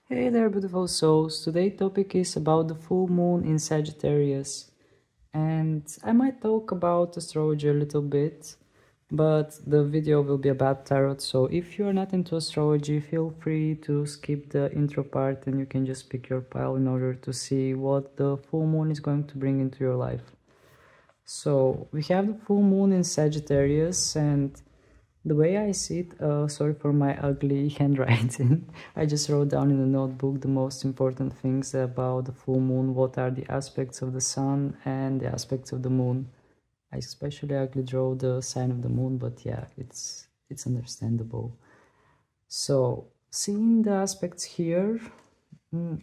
Hey there, beautiful souls. Today's topic is about the full moon in Sagittarius. And I might talk about astrology a little bit, but the video will be about tarot. So if you're not into astrology, feel free to skip the intro part and you can just pick your pile in order to see what the full moon is going to bring into your life. So we have the full moon in Sagittarius, and the way I see it, sorry for my ugly handwriting, I just wrote down in the notebook the most important things about the full moon, what are the aspects of the sun and the aspects of the moon. I especially ugly draw the sign of the moon, but yeah, it's understandable. So, seeing the aspects here,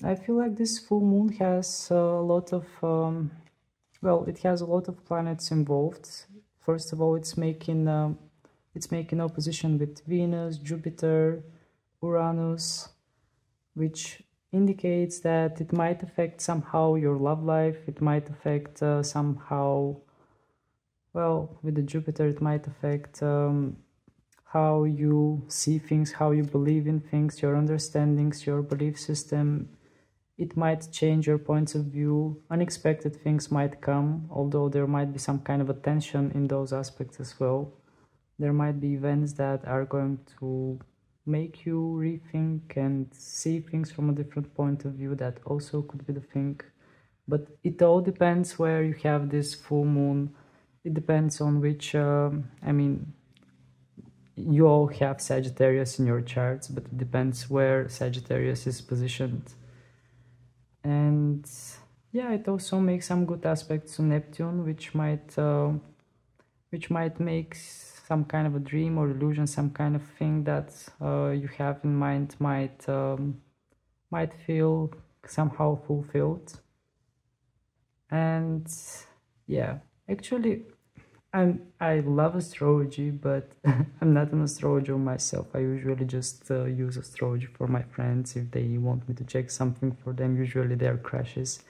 I feel like this full moon has a lot of, well, it has a lot of planets involved. First of all, it's making opposition with Venus, Jupiter, Uranus, which indicates that it might affect somehow your love life. It might affect somehow, well, with the Jupiter, it might affect how you see things, how you believe in things, your understandings, your belief system. It might change your points of view. Unexpected things might come, although there might be some kind of a tension in those aspects as well. There might be events that are going to make you rethink and see things from a different point of view. That also could be the thing. But it all depends where you have this full moon. It depends on which, I mean, you all have Sagittarius in your charts, but it depends where Sagittarius is positioned. And yeah, it also makes some good aspects to Neptune, which might make some kind of a dream or illusion, some kind of thing that you have in mind might feel somehow fulfilled. And yeah, actually, I love astrology, but I'm not an astrologer myself. I usually just use astrology for my friends if they want me to check something for them. Usually they're crashes.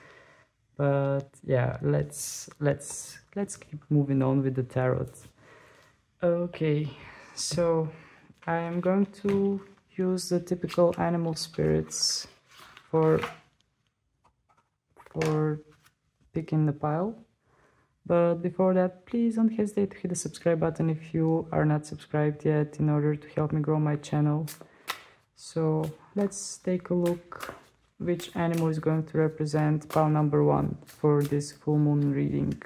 But yeah, let's keep moving on with the tarot. Okay, so I am going to use the typical animal spirits for picking the pile. But before that, please don't hesitate to hit the subscribe button if you are not subscribed yet, in order to help me grow my channel. So let's take a look which animal is going to represent pile number 1 for this full moon reading.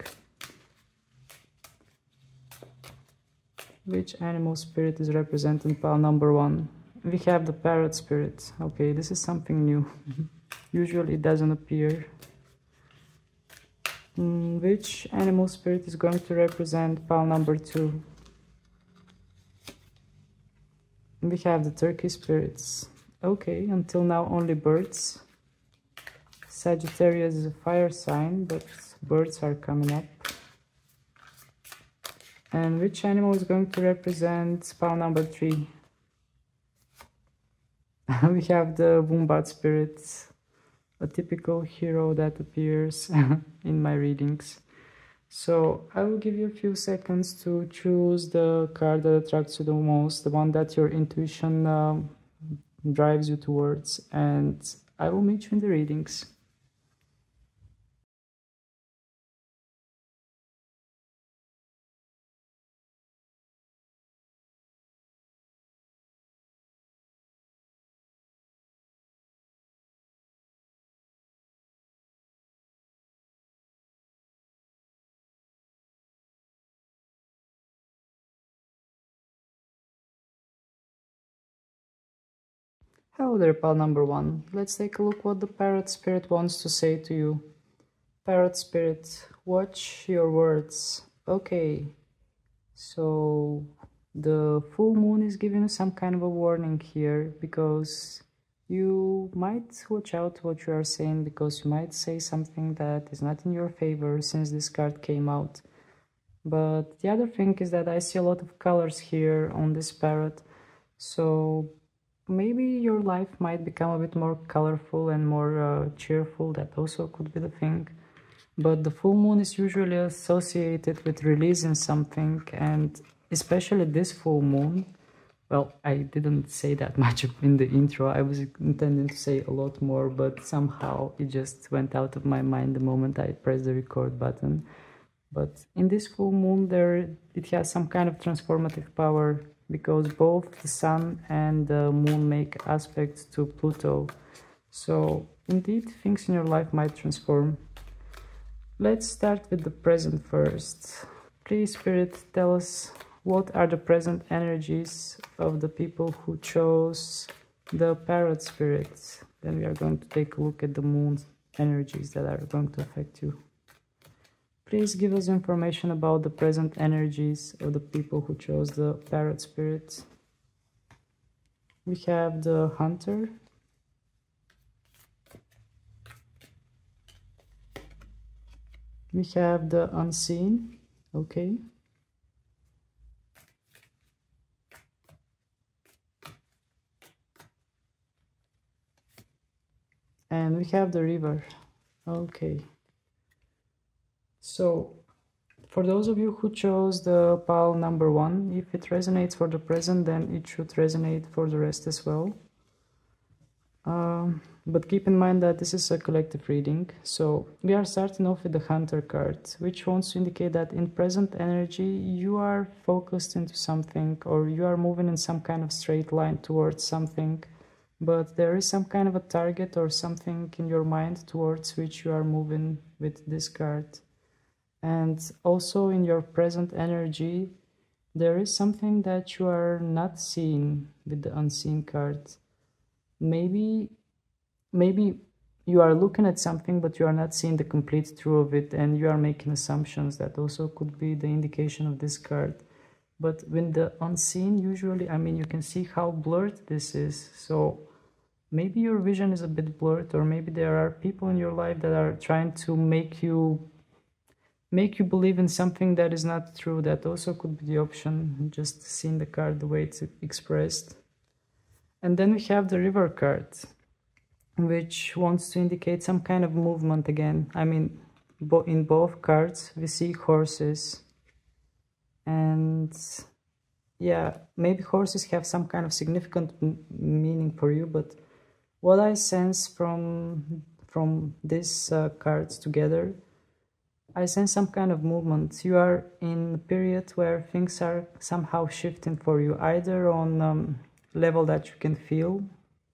Which animal spirit is representing pile number 1? We have the parrot spirit. Okay, this is something new. Usually it doesn't appear. Which animal spirit is going to represent pile number 2? We have the turkey spirits. Okay, until now only birds. Sagittarius is a fire sign, but birds are coming up. And which animal is going to represent pile number 3? We have the Wombat spirit, a typical hero that appears in my readings. So I will give you a few seconds to choose the card that attracts you the most, the one that your intuition drives you towards, and I will meet you in the readings. Hello there, pal number 1. Let's take a look what the Parrot Spirit wants to say to you. Parrot Spirit, watch your words. Okay, so the full moon is giving you some kind of a warning here, because you might watch out what you are saying, because you might say something that is not in your favor since this card came out. But the other thing is that I see a lot of colors here on this parrot, so maybe your life might become a bit more colorful and more cheerful. That also could be the thing. But the full moon is usually associated with releasing something, and especially this full moon, Well, I didn't say that much in the intro. I was intending to say a lot more, but somehow it just went out of my mind the moment I pressed the record button. But in this full moon, it has some kind of transformative power, because both the sun and the moon make aspects to Pluto. So indeed, things in your life might transform. Let's start with the present first. Please, Spirit, tell us what are the present energies of the people who chose the Parrot spirit. Then we are going to take a look at the moon's energies that are going to affect you. Please give us information about the present energies of the people who chose the Parrot spirit. We have the Hunter. We have the Unseen. Okay. And we have the River. Okay. So, for those of you who chose the pile number 1, if it resonates for the present, then it should resonate for the rest as well. But keep in mind that this is a collective reading. So we are starting off with the Hunter card, which wants to indicate that in present energy you are focused into something, or you are moving in some kind of straight line towards something, but there is some kind of a target or something in your mind towards which you are moving with this card. And also in your present energy there is something that you are not seeing with the Unseen card. Maybe you are looking at something, but you are not seeing the complete truth of it, and you are making assumptions. That also could be the indication of this card. But when the Unseen, usually, I mean, you can see how blurred this is. So maybe your vision is a bit blurred, or maybe there are people in your life that are trying to make you believe in something that is not true. That also could be the option, just seeing the card the way it's expressed. And then we have the River card, which wants to indicate some kind of movement again. I mean, in both cards we see horses, and yeah, maybe horses have some kind of significant meaning for you, but what I sense from these cards together, I sense some kind of movement. You are in a period where things are somehow shifting for you, either on level that you can feel,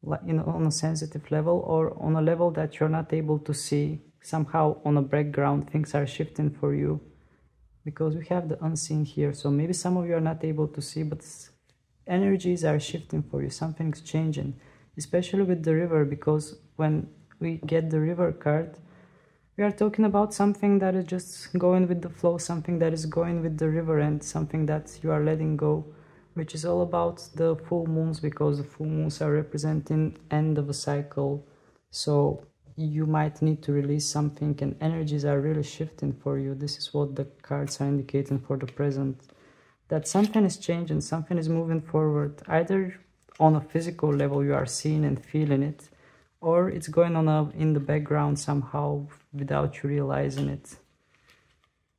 like on a sensitive level, or on a level that you're not able to see. Somehow on a background things are shifting for you, because we have the Unseen here. So maybe some of you are not able to see, but energies are shifting for you. Something's changing, especially with the River, because when we get the River card, we are talking about something that is just going with the flow, something that is going with the river, and something that you are letting go, which is all about the full moons, because the full moons are representing end of a cycle. So you might need to release something, and energies are really shifting for you. This is what the cards are indicating for the present, that something is changing, something is moving forward, either on a physical level you are seeing and feeling it, or it's going on in the background somehow without you realizing it.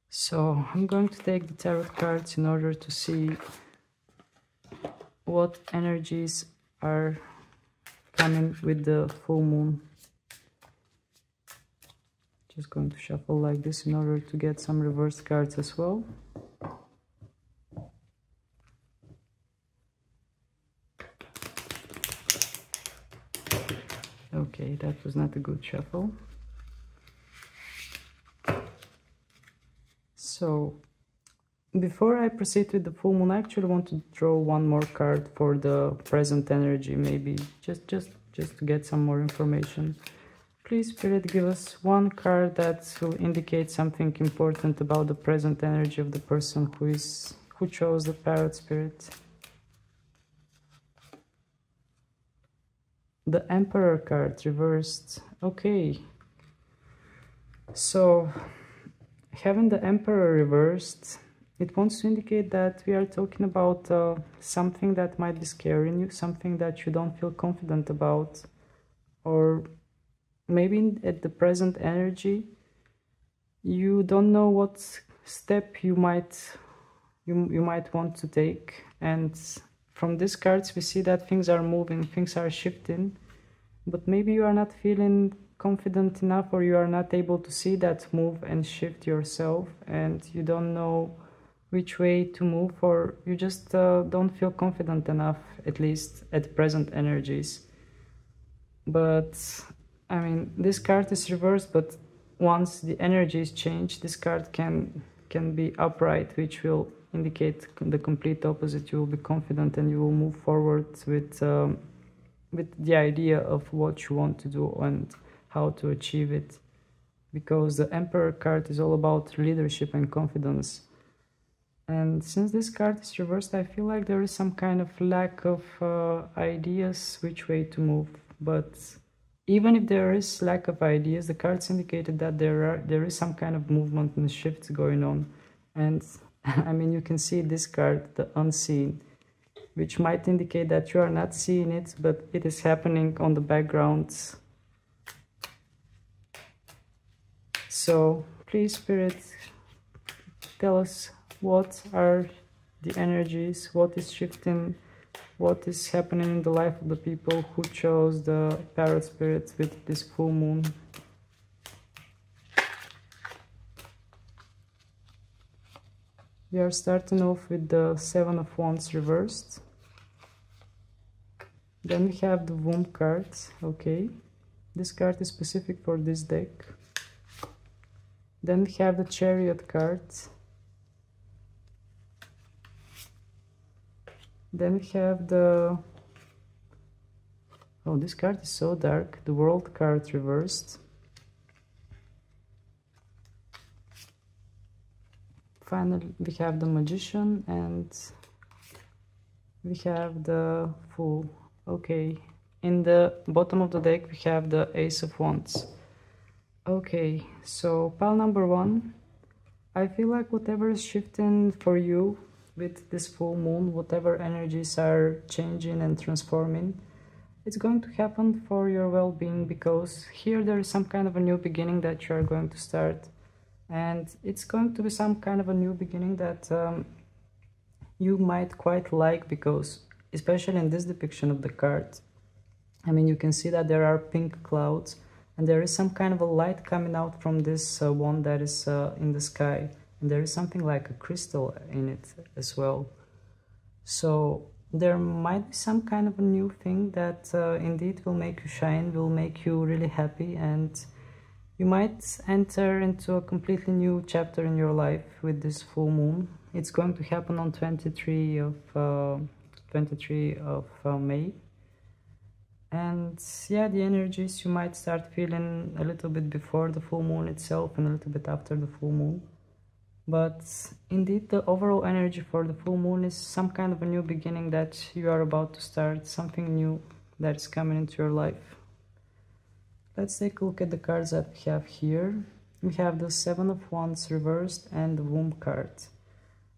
So I'm going to take the tarot cards in order to see what energies are coming with the full moon. Just going to shuffle like this in order to get some reverse cards as well. Okay, that was not a good shuffle. So before I proceed with the full moon, I actually want to draw one more card for the present energy, maybe just to get some more information. Please, Spirit, give us one card that will indicate something important about the present energy of the person who chose the Parrot spirit. The Emperor card reversed. Okay. So having the Emperor reversed, it wants to indicate that we are talking about something that might be scaring you, something that you don't feel confident about, or maybe at the present energy you don't know what step you might want to take, and from these cards we see that things are moving, things are shifting, but maybe you are not feeling confident enough, or you are not able to see that move and shift yourself, and you don't know which way to move, or you just don't feel confident enough, at least at present energies. But I mean, this card is reversed, but once the energies change, this card can be upright, which will indicate the complete opposite. You will be confident and you will move forward with the idea of what you want to do and how to achieve it, because the Emperor card is all about leadership and confidence. And since this card is reversed, I feel like there is some kind of lack of ideas which way to move. But even if there is lack of ideas, the cards indicated that there is some kind of movement and shifts going on. And I mean, you can see this card, the Unseen, which might indicate that you are not seeing it, but it is happening on the background. So please, Spirit, tell us what are the energies, what is shifting, what is happening in the life of the people who chose the Parrot Spirit with this full moon. We are starting off with the Seven of Wands reversed. Then we have the Womb card. Okay, this card is specific for this deck. Then we have the Chariot card. Then we have the... oh, this card is so dark. The World card reversed. Finally, we have the Magician, and we have the Fool. Okay, in the bottom of the deck we have the Ace of Wands. Okay, so pile number one, I feel like whatever is shifting for you with this full moon, whatever energies are changing and transforming, it's going to happen for your well-being, because here there is some kind of a new beginning that you are going to start. And it's going to be some kind of a new beginning that you might quite like, because especially in this depiction of the card, I mean, you can see that there are pink clouds and there is some kind of a light coming out from this one that is in the sky, and there is something like a crystal in it as well. So there might be some kind of a new thing that indeed will make you shine, will make you really happy, and you might enter into a completely new chapter in your life with this full moon. It's going to happen on 23 of May. And yeah, the energies you might start feeling a little bit before the full moon itself and a little bit after the full moon. But indeed, the overall energy for the full moon is some kind of a new beginning that you are about to start, something new that is coming into your life. Let's take a look at the cards that we have here. We have the Seven of Wands reversed and the Womb card.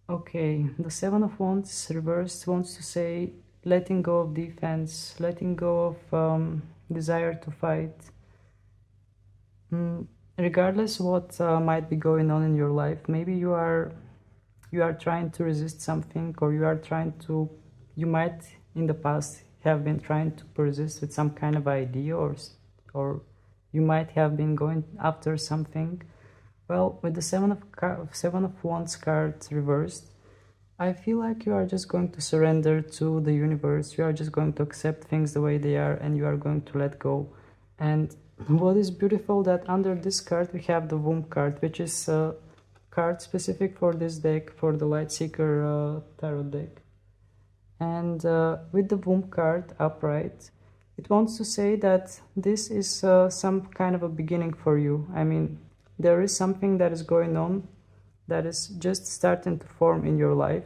Okay, the Seven of Wands reversed wants to say letting go of defense, letting go of desire to fight. Regardless what might be going on in your life, maybe you are trying to resist something, or you might in the past have been trying to persist with some kind of idea, or you might have been going after something. Well, with the Seven of Wands card reversed, I feel like you are just going to surrender to the universe. You are just going to accept things the way they are, and you are going to let go. And what is beautiful, that under this card we have the Womb card, which is a card specific for this deck, for the Lightseeker tarot deck. And with the Womb card upright, it wants to say that this is some kind of a beginning for you. I mean, there is something that is going on that is just starting to form in your life,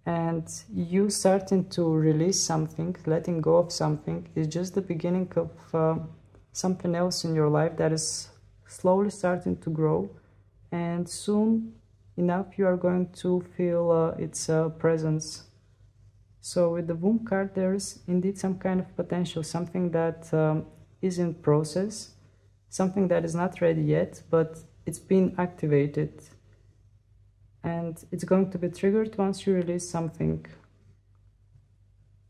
and you starting to release something, letting go of something, is just the beginning of something else in your life that is slowly starting to grow, and soon enough you are going to feel its presence. So with the Womb card, there is indeed some kind of potential, something that is in process, something that is not ready yet, but it's been activated. And it's going to be triggered once you release something.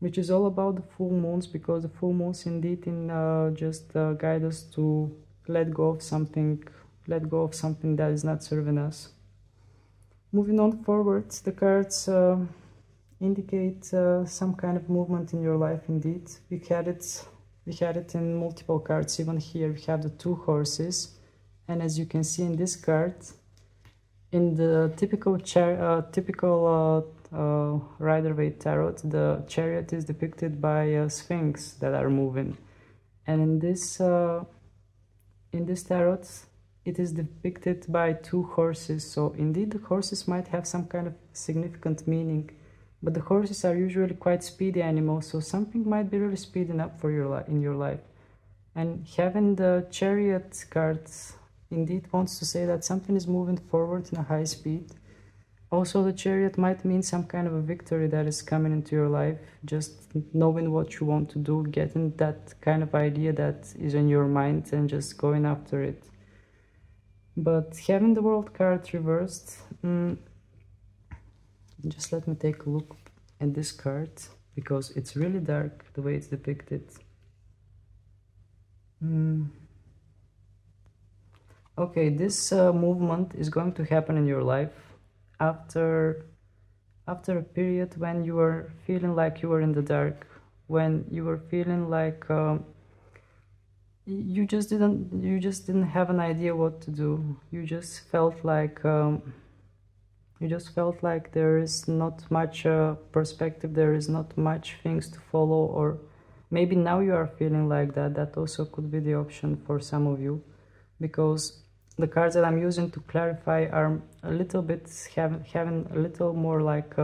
which is all about the full moons, because the full moons indeed just guide us to let go of something that is not serving us. Moving on forward, the cards indicate some kind of movement in your life. Indeed, we had it in multiple cards. Even here we have the 2 horses, and as you can see in this card, in the typical Rider-Waite tarot, the chariot is depicted by sphinx that are moving, and in this tarot it is depicted by 2 horses. So indeed the horses might have some kind of significant meaning, but the horses are usually quite speedy animals, so something might be really speeding up for in your life. And having the chariot cards indeed wants to say that something is moving forward in a high speed. Also, the chariot might mean some kind of a victory that is coming into your life, just knowing what you want to do, getting that kind of idea that is in your mind and just going after it. But having the World card reversed, just let me take a look at this card, because it's really dark the way it's depicted. Okay, this movement is going to happen in your life after a period when you were feeling like you were in the dark, when you were feeling like you just didn't have an idea what to do. You just felt like there is not much perspective, there is not much things to follow, or maybe now you are feeling like that. That also could be the option for some of you, because the cards that I'm using to clarify are a little bit having a little more like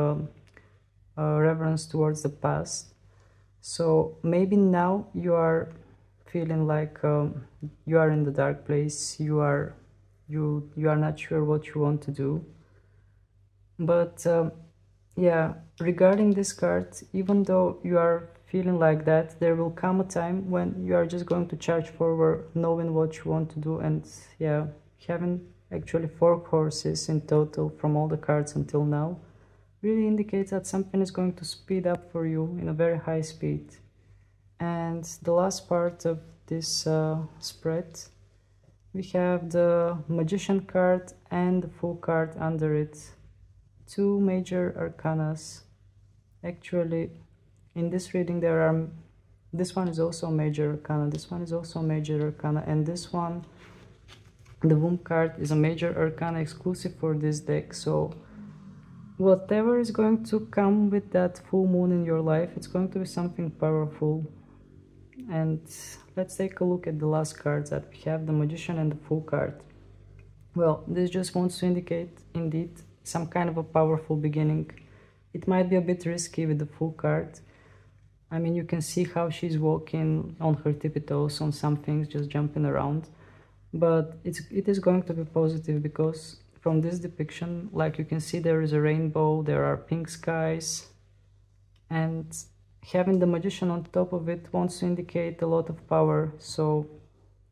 reverence towards the past. So maybe now you are feeling like you are in the dark place, you are not sure what you want to do. But yeah, regarding this card, even though you are feeling like that, there will come a time when you are just going to charge forward, knowing what you want to do. And yeah, having actually 4 horses in total from all the cards until now really indicates that something is going to speed up for you in a very high speed. And the last part of this spread, we have the Magician card and the Fool card under it. 2 major arcanas. Actually, in this reading this one is also a major arcana, this one is also a major arcana, and this one, the Wombat card, is a major arcana exclusive for this deck. So whatever is going to come with that full moon in your life, it's going to be something powerful. And let's take a look at the last cards that we have, the Magician and the Fool card. Well, this just wants to indicate indeed some kind of a powerful beginning. It might be a bit risky with the Fool card. I mean, you can see how she's walking on her tippy toes on some things, just jumping around. But it is going to be positive, because from this depiction, like you can see, there is a rainbow, there are pink skies, and having the Magician on top of it wants to indicate a lot of power. So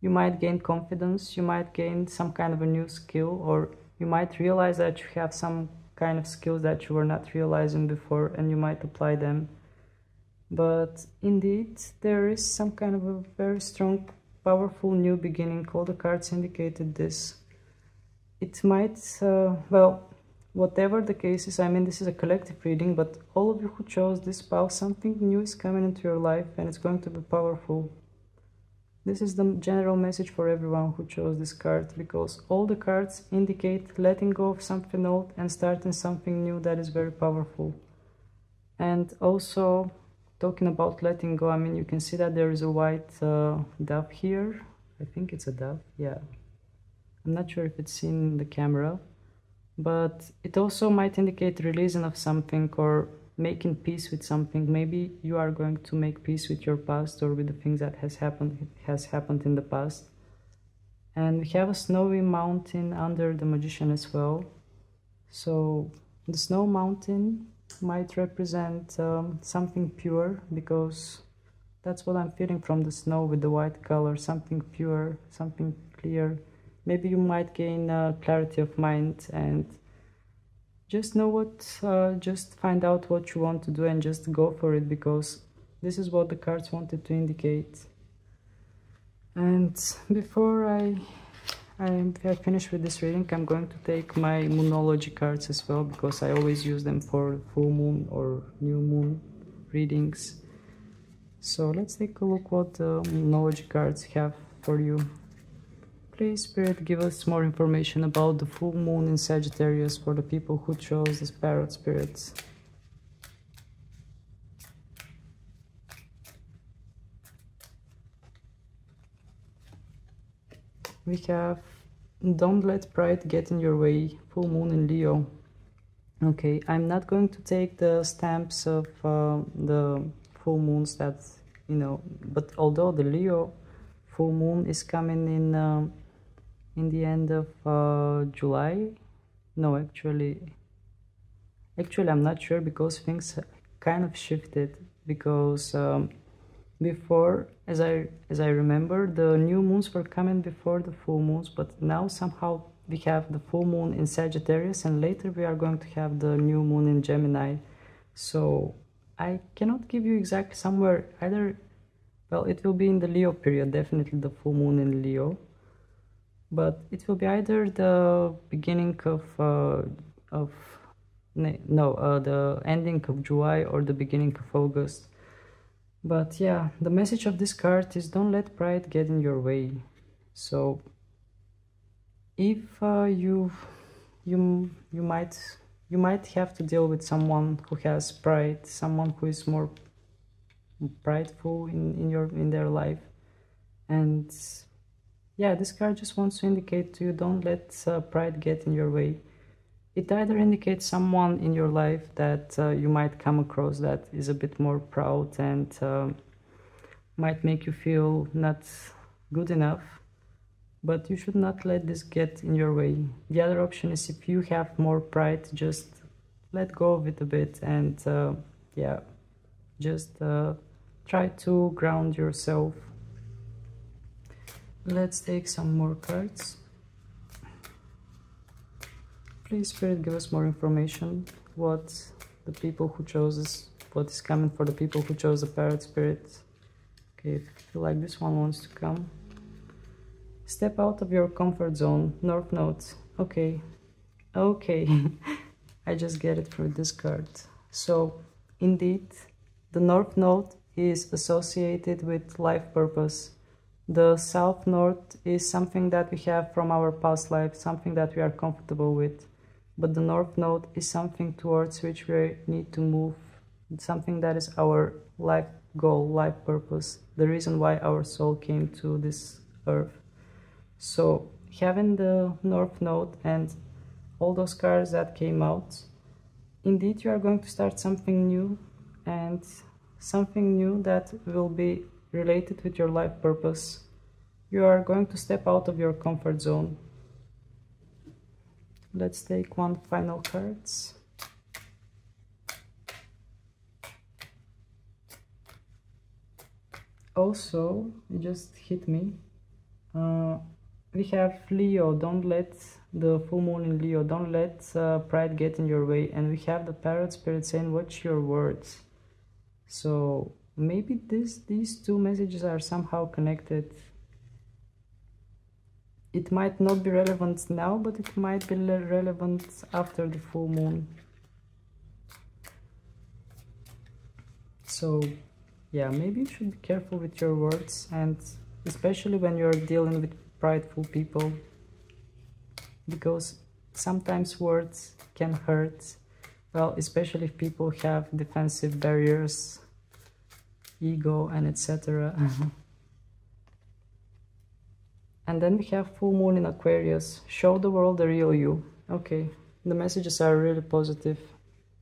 you might gain confidence, you might gain some kind of a new skill, or you might realize that you have some kind of skills that you were not realizing before, and you might apply them. But indeed, there is some kind of a very strong, powerful new beginning. All the cards indicated this. It might, well, whatever the case is, I mean, this is a collective reading, but all of you who chose this pile, something new is coming into your life, and it's going to be powerful. This is the general message for everyone who chose this card, because all the cards indicate letting go of something old and starting something new that is very powerful. And also, talking about letting go, I mean, you can see that there is a white dove here. I think it's a dove, yeah. I'm not sure if it's seen in the camera, but it also might indicate releasing of something or making peace with something. Maybe you are going to make peace with your past, or with the things that has happened in the past. And we have a snowy mountain under the Magician as well. So the snow mountain might represent something pure, because that's what I'm feeling from the snow with the white color, something pure, something clear. Maybe you might gain clarity of mind, and just know what, just find out what you want to do and just go for it, because this is what the cards wanted to indicate. And before I finish with this reading, I'm going to take my moonology cards as well, because I always use them for full moon or new moon readings. So let's take a look what the moonology cards have for you. Please, Spirit, give us more information about the full moon in Sagittarius for the people who chose this Parrot spirits. We have don't let pride get in your way, full moon in Leo. Okay, I'm not going to take the stamps of the full moons that, you know, but although the Leo full moon is coming in the end of July. No, actually I'm not sure, because things kind of shifted, because before, as I remember, the new moons were coming before the full moons, but now somehow we have the full moon in Sagittarius, and later we are going to have the new moon in Gemini. So I cannot give you exactly somewhere either. Well, it will be in the Leo period, definitely the full moon in Leo, but it will be either the beginning of the ending of July or the beginning of August. But yeah, the message of this card is don't let pride get in your way. So if you might have to deal with someone who has pride, someone who is more prideful in their life, and yeah, this card just wants to indicate to you, don't let pride get in your way. It either indicates someone in your life that you might come across that is a bit more proud and might make you feel not good enough, but you should not let this get in your way. The other option is, if you have more pride, just let go of it a bit and yeah, just try to ground yourself. Let's take some more cards. Please, Spirit, give us more information. What the people who chose this, what is coming for the people who chose the Parrot spirit. Okay, if you feel like this one wants to come. Step out of your comfort zone, North Node. Okay, I just get it through this card. So, indeed, the North Node is associated with life purpose. The South Node is something that we have from our past life, something that we are comfortable with. But the North Node is something towards which we need to move, something that is our life goal, life purpose, the reason why our soul came to this earth. So having the North Node and all those cards that came out, indeed you are going to start something new, and something new that will be related with your life purpose. You are going to step out of your comfort zone. Let's take one final cards. Also, it just hit me. We have Leo, don't let the full moon in Leo, don't let pride get in your way. And we have the Parrot spirit saying, watch your words. So maybe these two messages are somehow connected. It might not be relevant now, but it might be relevant after the full moon. So yeah, maybe you should be careful with your words, and especially when you're dealing with prideful people, because sometimes words can hurt. Well, especially if people have defensive barriers, ego, and etc. And then we have full moon in Aquarius. Show the world the real you. Okay, the messages are really positive,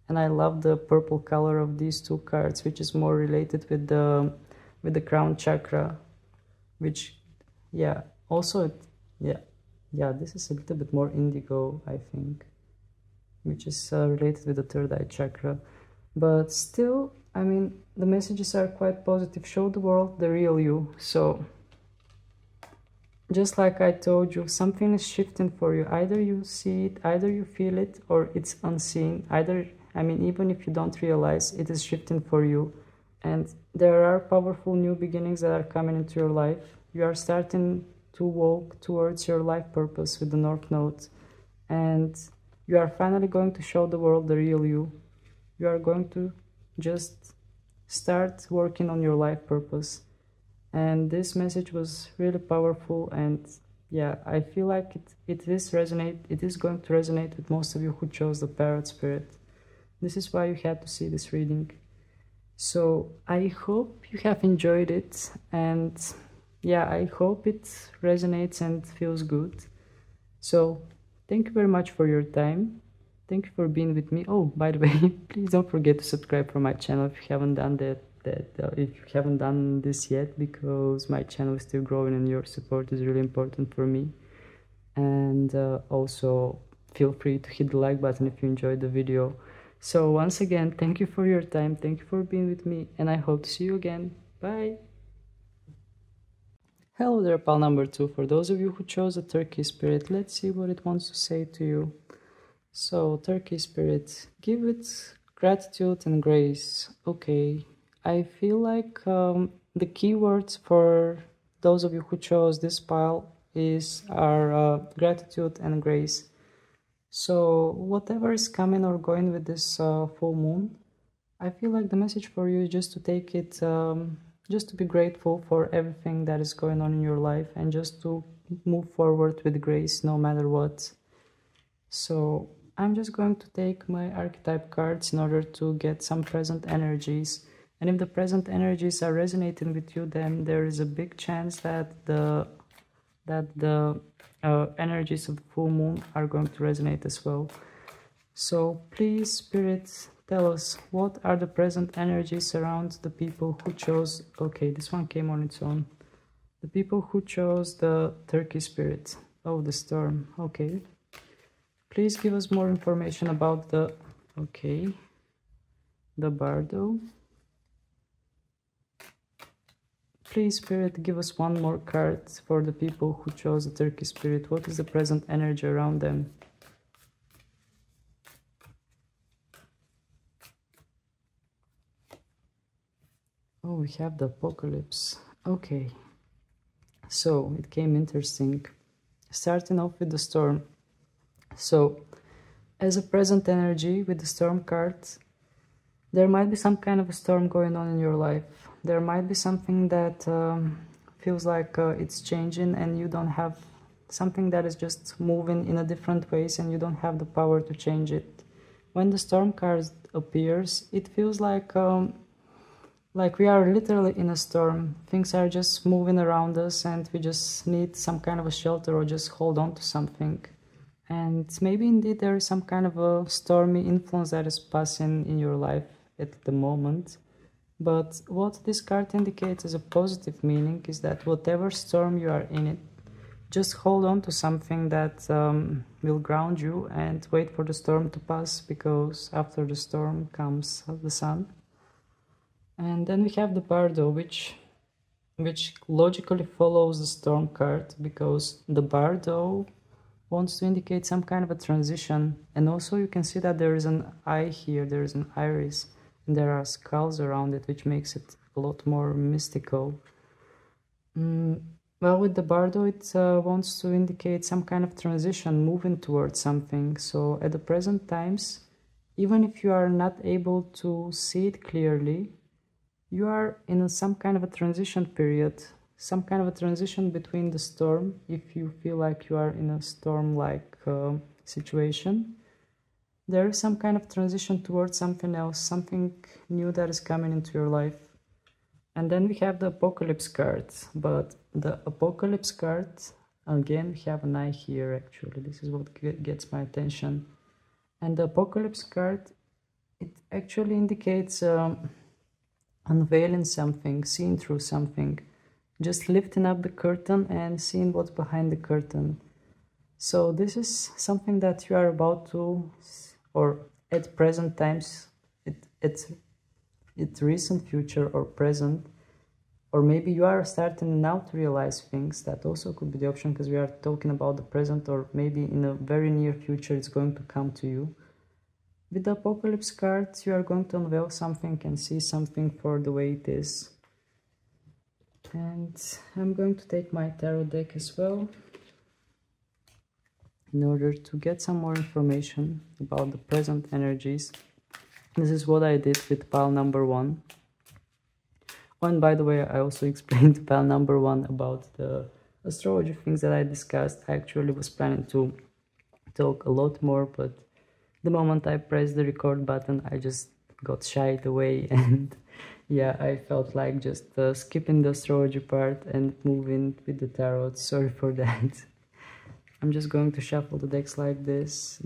and I love the purple color of these two cards, which is more related with the crown chakra, which, yeah, also yeah, this is a little bit more indigo, I think, which is related with the third eye chakra. But still, I mean, the messages are quite positive. Show the world the real you. So just like I told you, something is shifting for you. Either you see it, either you feel it, or it's unseen. Either, I mean, even if you don't realize, it is shifting for you. And there are powerful new beginnings that are coming into your life. You are starting to walk towards your life purpose with the North Node. And you are finally going to show the world the real you. You are going to just start working on your life purpose. And this message was really powerful, and yeah, I feel like it is going to resonate with most of you who chose the Parrot spirit. This is why you had to see this reading. So I hope you have enjoyed it, and yeah, I hope it resonates and feels good. So thank you very much for your time. Thank you for being with me. Oh, by the way, please don't forget to subscribe for my channel if you haven't done if you haven't done this yet, because my channel is still growing and your support is really important for me. And also feel free to hit the like button if you enjoyed the video. So once again, thank you for your time, thank you for being with me, and I hope to see you again. Bye. Hello there, pal number 2. For those of you who chose the Turkey spirit, let's see what it wants to say to you. So, Turkey spirit, give it gratitude and grace. Okay, I feel like the keywords for those of you who chose this pile are gratitude and grace. So whatever is coming or going with this full moon, I feel like the message for you is just to take it, just to be grateful for everything that is going on in your life, and just to move forward with grace no matter what. So I'm just going to take my archetype cards in order to get some present energies. And if the present energies are resonating with you, then there is a big chance that the energies of the full moon are going to resonate as well. So please, Spirit, tell us, what are the present energies around the people who chose... Okay, this one came on its own. The people who chose the Turkey spirit. Oh, the storm. Okay. Please give us more information about the... Okay. The Bardo. Please, Spirit, give us one more card for the people who chose the Turkey spirit. What is the present energy around them? Oh, we have the Apocalypse. Okay. So, it came interesting. Starting off with the Storm. So, as a present energy with the Storm card, there might be some kind of a storm going on in your life. There might be something that feels like it's changing, and you don't have something that is just moving in a different ways, and you don't have the power to change it. When the storm card appears, it feels like we are literally in a storm. Things are just moving around us, and we just need some kind of a shelter or just hold on to something. And maybe indeed there is some kind of a stormy influence that is passing in your life at the moment. But what this card indicates as a positive meaning is that whatever storm you are in it, just hold on to something that will ground you and wait for the storm to pass, because after the storm comes the sun. And then we have the Bardo, which logically follows the storm card, because the Bardo wants to indicate some kind of a transition. And also you can see that there is an eye here, there is an iris, and there are skulls around it, which makes it a lot more mystical. Well, with the Bardo, it wants to indicate some kind of transition, moving towards something. So at the present times, even if you are not able to see it clearly, you are in some kind of a transition period, some kind of a transition between the storm, if you feel like you are in a storm-like situation. There is some kind of transition towards something else, something new that is coming into your life. And then we have the Apocalypse card, but the Apocalypse card, again, we have an eye here actually, this is what gets my attention. And the Apocalypse card, it actually indicates unveiling something, seeing through something, just lifting up the curtain and seeing what's behind the curtain. So this is something that you are about to, or at present times, it's recent future or present, Or maybe you are starting now to realize things. That also could be the option, because we are talking about the present, or maybe in a very near future it's going to come to you. With the Apocalypse card, you are going to unveil something and see something for the way it is. And I'm going to take my tarot deck as well, in order to get some more information about the present energies. This is what I did with pile number 1. Oh, and by the way, I also explained to pile number 1 about the astrology things that I discussed. I actually was planning to talk a lot more, but the moment I pressed the record button, I just got shied away, and yeah, I felt like just skipping the astrology part and moving with the tarot. Sorry for that. I'm just going to shuffle the deck like this,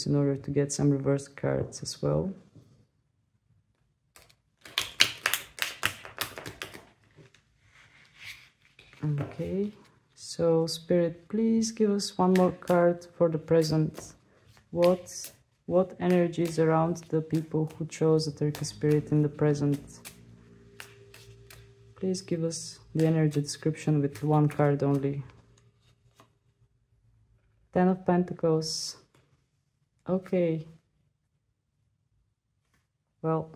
in order to get some reverse cards as well. Okay, so Spirit, please give us one more card for the present. What energy is around the people who chose the Turkey Spirit in the present? Please give us the energy description with one card only. 10 of Pentacles. Okay. Well,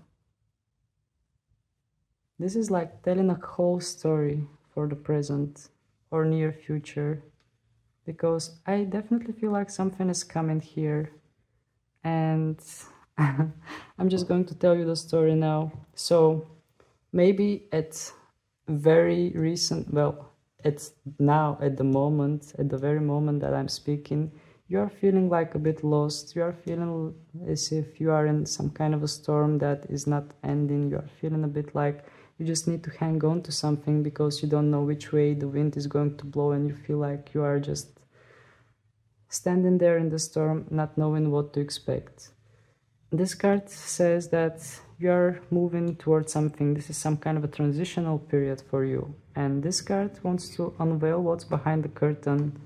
this is like telling a whole story for the present or near future, because I definitely feel like something is coming here, and I'm just going to tell you the story now. So maybe at very recent, well, it's now at the very moment that I'm speaking, you are feeling like a bit lost. You are feeling as if you are in some kind of a storm that is not ending. You are feeling a bit like you just need to hang on to something, because you don't know which way the wind is going to blow, and you feel like you are just standing there in the storm, not knowing what to expect. This card says that you are moving towards something. This is some kind of a transitional period for you, and this card wants to unveil what's behind the curtain.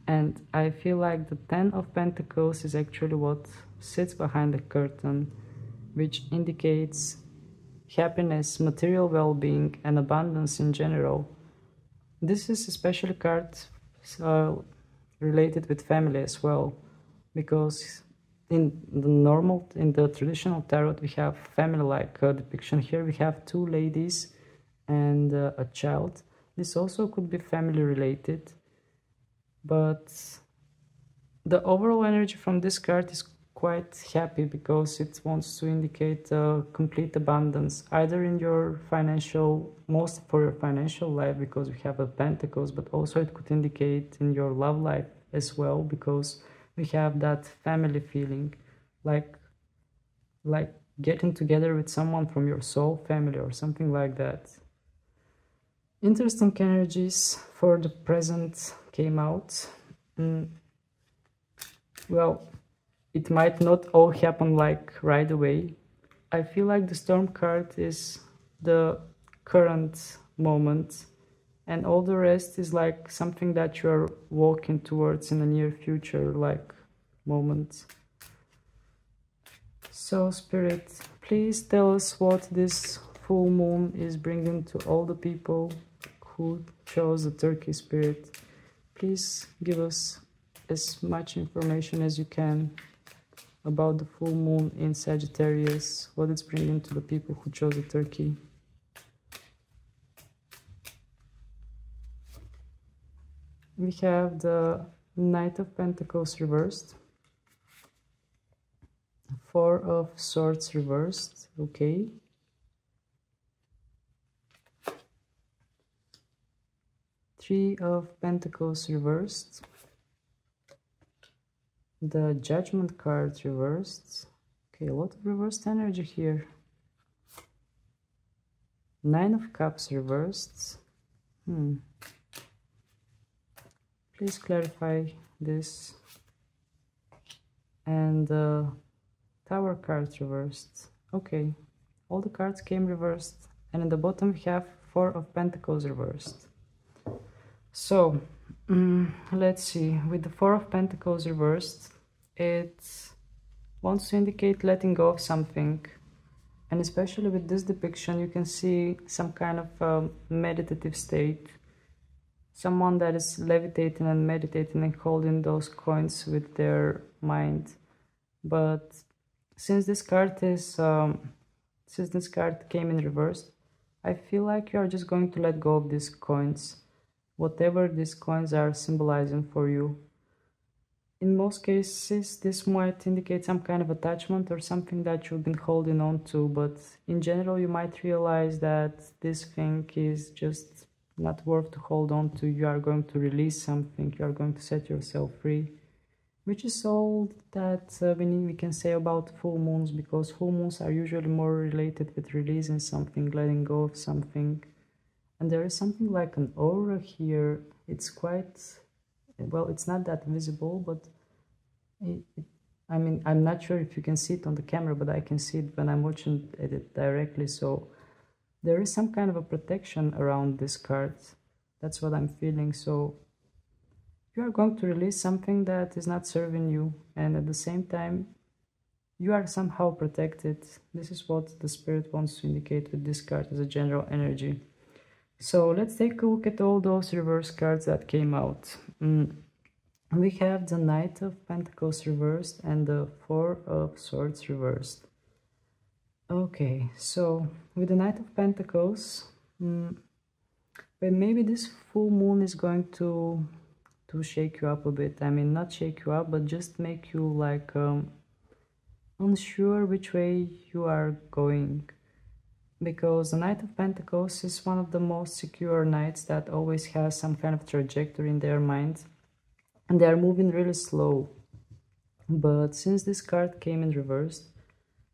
And I feel like the 10 of Pentacles is actually what sits behind the curtain, which indicates happiness, material well-being, and abundance in general. This is especially cards related with family as well, because in the traditional tarot we have family-like depiction. Here we have 2 ladies and a child. This also could be family related, but the overall energy from this card is quite happy, because it wants to indicate complete abundance, either in your financial, most for your financial life, because we have a Pentacles, but also it could indicate in your love life as well, because we have that family feeling, like getting together with someone from your soul family or something like that. Interesting energies for the present came out. Well, it might not all happen like right away. I feel like the Storm card is the current moment, and all the rest is like something that you're walking towards in the near future, like moment. So Spirit, please tell us what this full moon is bringing to all the people who chose the Turkey Spirit. Please give us as much information as you can about the full moon in Sagittarius, what it's bringing to the people who chose the Turkey. We have the Knight of Pentacles reversed, 4 of Swords reversed, okay. Three of Pentacles reversed, the Judgment card reversed. Okay, a lot of reversed energy here. 9 of Cups reversed. Please clarify this. And the Tower card reversed. Okay, all the cards came reversed. And in the bottom we have 4 of Pentacles reversed. So, let's see. With the 4 of Pentacles reversed, it wants to indicate letting go of something. And especially with this depiction, you can see some kind of meditative state. Someone that is levitating and meditating and holding those coins with their mind. But since this card came in reverse, I feel like you are just going to let go of these coins, whatever these coins are symbolizing for you. In most cases, this might indicate some kind of attachment or something that you've been holding on to, but in general, you might realize that this thing is just not worth to hold on to. You are going to release something, you are going to set yourself free, which is all that we can say about full moons, because full moons are usually more related with releasing something, letting go of something. And there is something like an aura here. It's quite, well, it's not that visible, but I mean, I'm not sure if you can see it on the camera, but I can see it when I'm watching it directly. So there is some kind of a protection around this card. That's what I'm feeling. So you are going to release something that is not serving you, and at the same time, you are somehow protected. This is what the spirit wants to indicate with this card as a general energy. So let's take a look at all those reverse cards that came out. We have the Knight of Pentacles reversed and the Four of Swords reversed. Okay, so with the Knight of Pentacles, but maybe this full moon is going to shake you up a bit. I mean, not shake you up, but just make you like unsure which way you are going. Because the Knight of Pentacles is one of the most secure knights that always has some kind of trajectory in their mind, and they are moving really slow. But since this card came in reversed,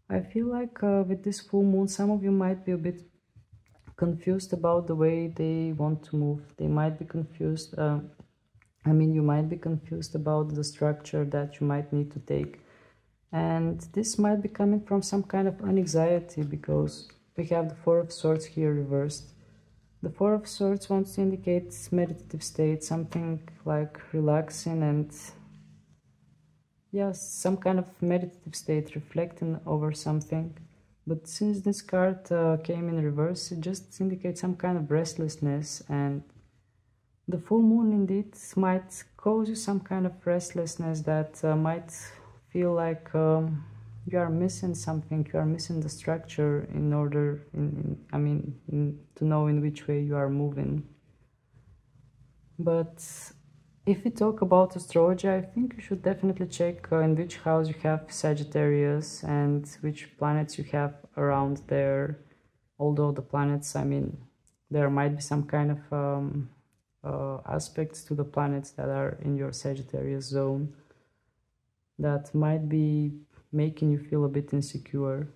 I feel like with this full moon, some of you might be a bit confused about the way they want to move. They might be confused, you might be confused about the structure that you might need to take. And this might be coming from some kind of anxiety, because we have the Four of Swords here reversed. The Four of Swords wants to indicate meditative state, something like relaxing and, yes, some kind of meditative state, reflecting over something. But since this card came in reverse, it just indicates some kind of restlessness, and the full moon indeed might cause you some kind of restlessness that might feel like you are missing something, you are missing the structure in order, to know in which way you are moving. But if we talk about astrology, I think you should definitely check in which house you have Sagittarius and which planets you have around there. Although the planets, there might be some kind of aspects to the planets that are in your Sagittarius zone that might be making you feel a bit insecure.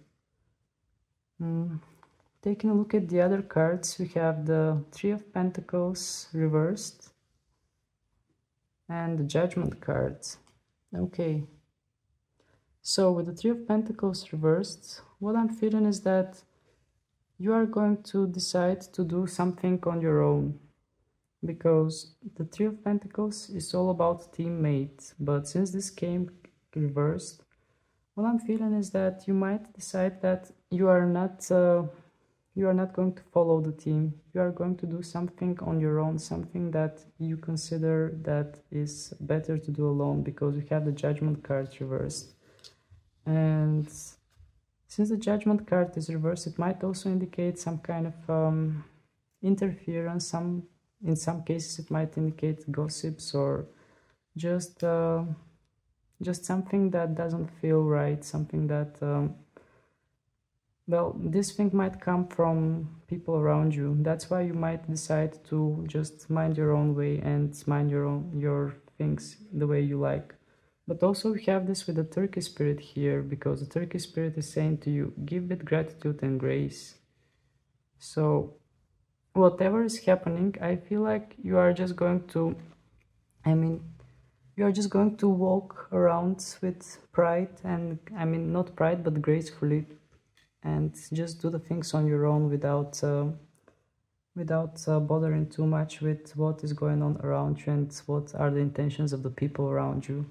Taking a look at the other cards, we have the Three of Pentacles reversed and the Judgment cards. Okay, so with the Three of Pentacles reversed, what I'm feeling is that you are going to decide to do something on your own, because the Three of Pentacles is all about teammates, but since this came reversed, what I'm feeling is that you might decide that you are not going to follow the team. You are going to do something on your own, something that you consider that is better to do alone, because we have the Judgment card reversed. And since the Judgment card is reversed, it might also indicate some kind of interference. In some cases it might indicate gossips, or just something that doesn't feel right, something that well, this thing might come from people around you. That's why you might decide to just mind your own way and mind your things the way you like. But also we have this with the Turkey spirit here, because the Turkey spirit is saying to you, give with gratitude and grace. So whatever is happening, I feel like you are just going to, you are just going to walk around with pride, and not pride, but gracefully, and just do the things on your own without bothering too much with what is going on around you and what are the intentions of the people around you.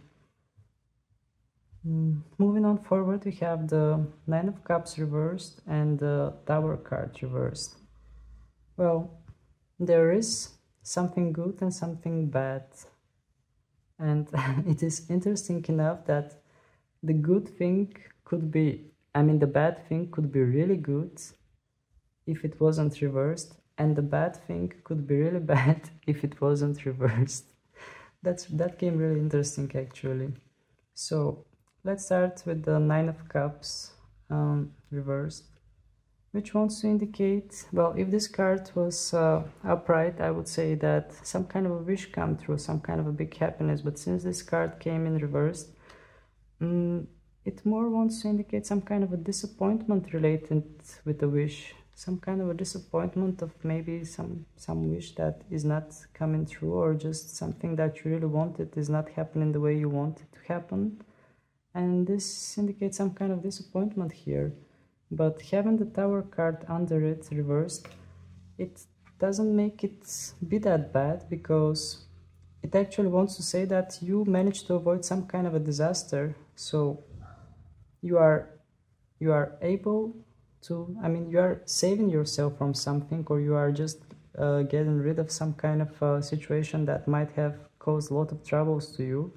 Moving on forward, we have the Nine of Cups reversed and the Tower card reversed. Well, there is something good and something bad. And it is interesting enough that the good thing could be, the bad thing could be really good if it wasn't reversed, and the bad thing could be really bad if it wasn't reversed. That came really interesting actually. So let's start with the Nine of Cups reversed, which wants to indicate, well, if this card was upright, I would say that some kind of a wish come true, some kind of a big happiness, but since this card came in reversed, it more wants to indicate some kind of a disappointment related with the wish, some kind of a disappointment of maybe some wish that is not coming true, or just something that you really wanted is not happening the way you want it to happen. And this indicates some kind of disappointment here. But having the Tower card under it reversed, it doesn't make it be that bad, because it actually wants to say that you managed to avoid some kind of a disaster. So you are able to, you are saving yourself from something, or you are just getting rid of some kind of situation that might have caused a lot of troubles to you.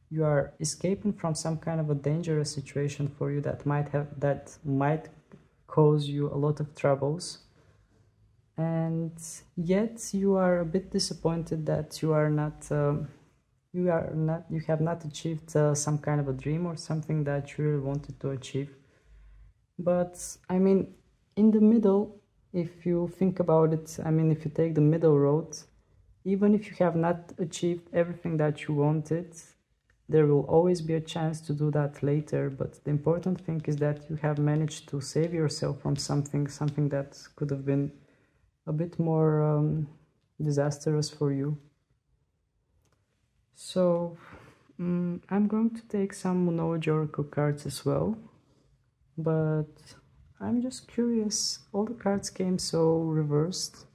You are escaping from some kind of a dangerous situation for you that might cause you a lot of troubles. And yet you are a bit disappointed that you have not achieved some kind of a dream or something that you really wanted to achieve. But in the middle, if you think about it, if you take the middle road, even if you have not achieved everything that you wanted, there will always be a chance to do that later. But the important thing is that you have managed to save yourself from something that could have been a bit more disastrous for you. So I'm going to take some Monology Oracle cards as well, but I'm just curious, all the cards came so reversed.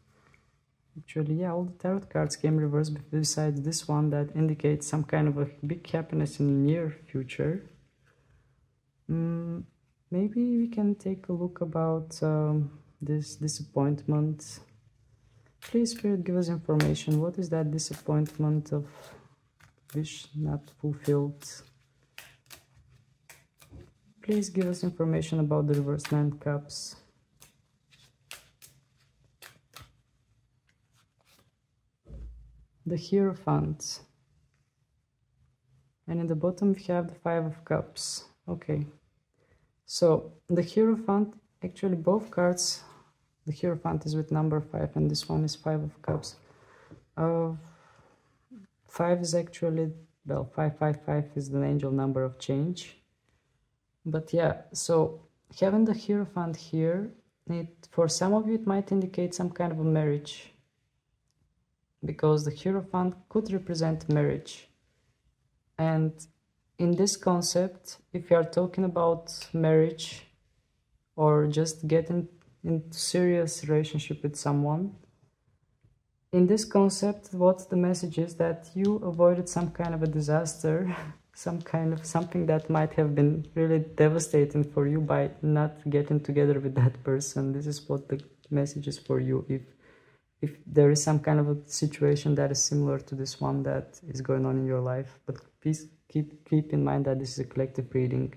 Actually, yeah, all the tarot cards came reversed besides this one that indicates some kind of a big happiness in the near future. Maybe we can take a look about this disappointment. Please, Spirit, give us information. What is that disappointment of wish not fulfilled? Please give us information about the reverse Nine Cups. The Hierophant. And in the bottom we have the Five of Cups. Okay. So the Hierophant, actually both cards, the Hierophant is with number 5 and this one is Five of Cups. 5 is actually, well, 555 is the angel number of change. But yeah, so having the Hierophant here, for some of you it might indicate some kind of a marriage, because the Hierophant could represent marriage. And in this concept, if you are talking about marriage or just getting into serious relationship with someone, in this concept, what the message is that you avoided some kind of a disaster, something that might have been really devastating for you by not getting together with that person. This is what the message is for you. If there is some kind of a situation that is similar to this one that is going on in your life, but please keep in mind that this is a collective reading.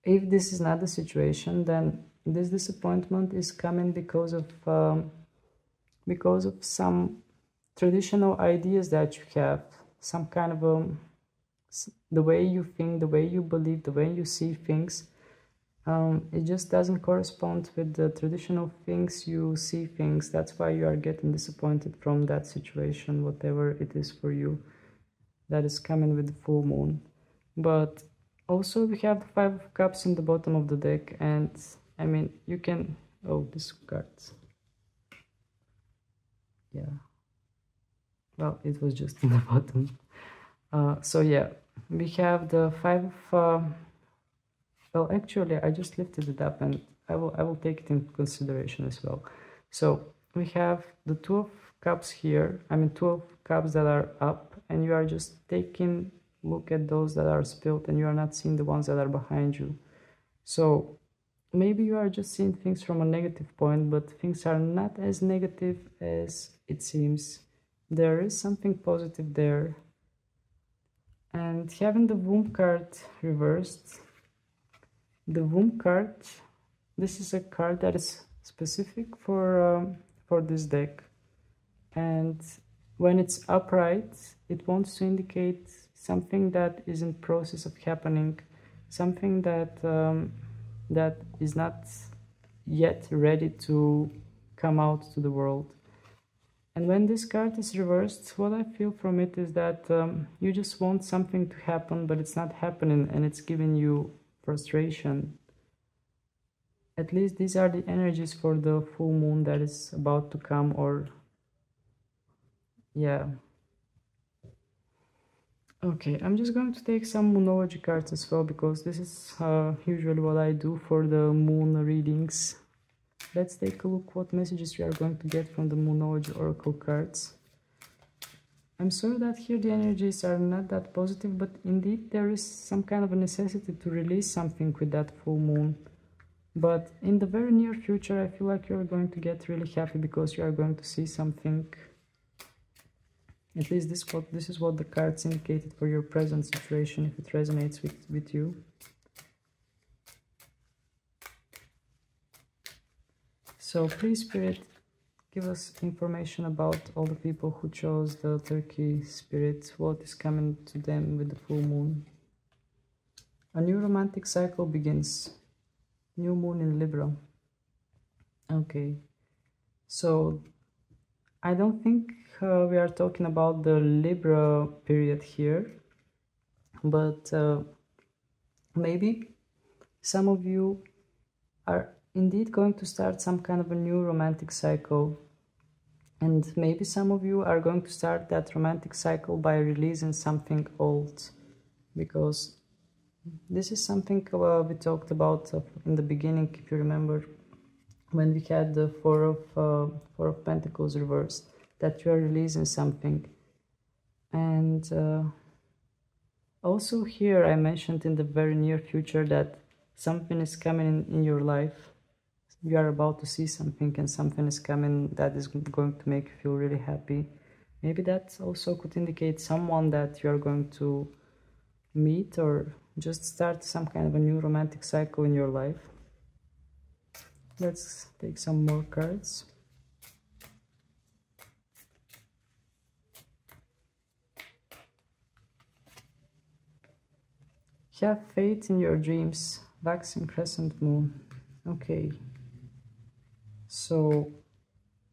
If this is not the situation, then this disappointment is coming because of some traditional ideas that you have, some kind of the way you think, the way you believe, the way you see things. It just doesn't correspond with the traditional things you see things. That's why you are getting disappointed from that situation, whatever it is for you, that is coming with the full moon. But also we have the Five of Cups in the bottom of the deck, and you can, oh, this card, yeah, well, it was just in the bottom. So yeah, we have the well, actually, I just lifted it up, and I will take it into consideration as well. So we have the Two of Cups here. Two of Cups that are up, and you are just taking look at those that are spilled and you are not seeing the ones that are behind you. So maybe you are just seeing things from a negative point, but things are not as negative as it seems. There is something positive there. And having the womb card reversed, the womb card, this is a card that is specific for this deck. And when it's upright, it wants to indicate something that is in process of happening, something that that is not yet ready to come out to the world. And when this card is reversed, what I feel from it is that you just want something to happen, but it's not happening, and it's giving you frustration. At least these are the energies for the full moon that is about to come, or yeah. Okay, I'm just going to take some moonology cards as well, because this is usually what I do for the moon readings. Let's take a look what messages we are going to get from the moonology oracle cards. I'm sorry that here the energies are not that positive, but indeed there is some kind of a necessity to release something with that full moon. But in the very near future, I feel like you're going to get really happy, because you are going to see something. At least this is what the cards indicated for your present situation, if it resonates with you. So please, Spirit, give us information about all the people who chose the Turkey Spirit. What is coming to them with the full moon? A new romantic cycle begins. New moon in Libra. Okay. So I don't think we are talking about the Libra period here, but maybe some of you are indeed going to start some kind of a new romantic cycle, and maybe some of you are going to start that romantic cycle by releasing something old, because this is something we talked about in the beginning, if you remember, when we had the Four of Pentacles reversed, that you are releasing something. And also here I mentioned in the very near future that something is coming in your life. You are about to see something, and something is coming that is going to make you feel really happy. Maybe that also could indicate someone that you are going to meet, or just start some kind of a new romantic cycle in your life. Let's take some more cards. Have faith in your dreams. Waxing crescent moon. Okay. So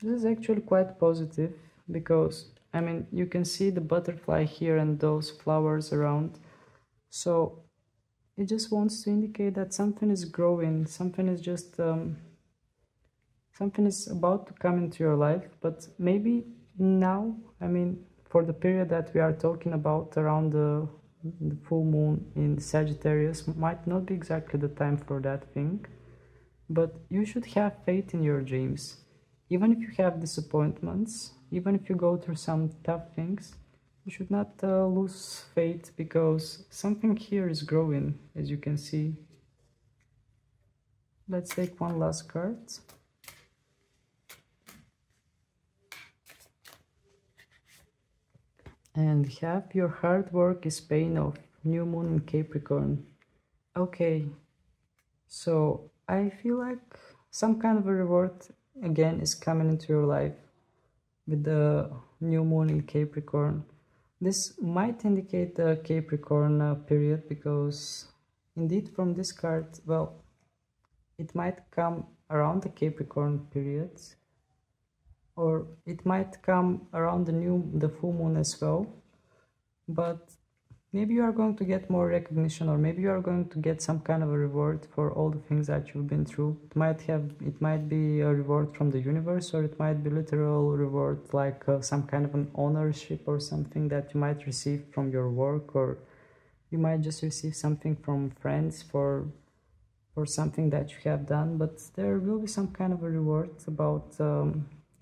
this is actually quite positive, because I mean, you can see the butterfly here and those flowers around. So it just wants to indicate that something is growing, something is just something is about to come into your life. But maybe now, I mean, for the period that we are talking about, around the full moon in Sagittarius, might not be exactly the time for that thing. But you should have faith in your dreams. Even if you have disappointments, even if you go through some tough things, you should not lose faith, because something here is growing, as you can see. Let's take one last card. And have your hard work is paying off. New moon in Capricorn. Okay, so I feel like some kind of a reward again is coming into your life with the new moon in Capricorn. This might indicate the Capricorn period, because indeed from this card, well, it might come around the Capricorn period, or it might come around the full moon as well. But maybe you are going to get more recognition, or maybe you are going to get some kind of a reward for all the things that you've been through. It might be a reward from the universe, or it might be literal reward, like some kind of an ownership or something that you might receive from your work, or you might just receive something from friends for something that you have done. But there will be some kind of a reward about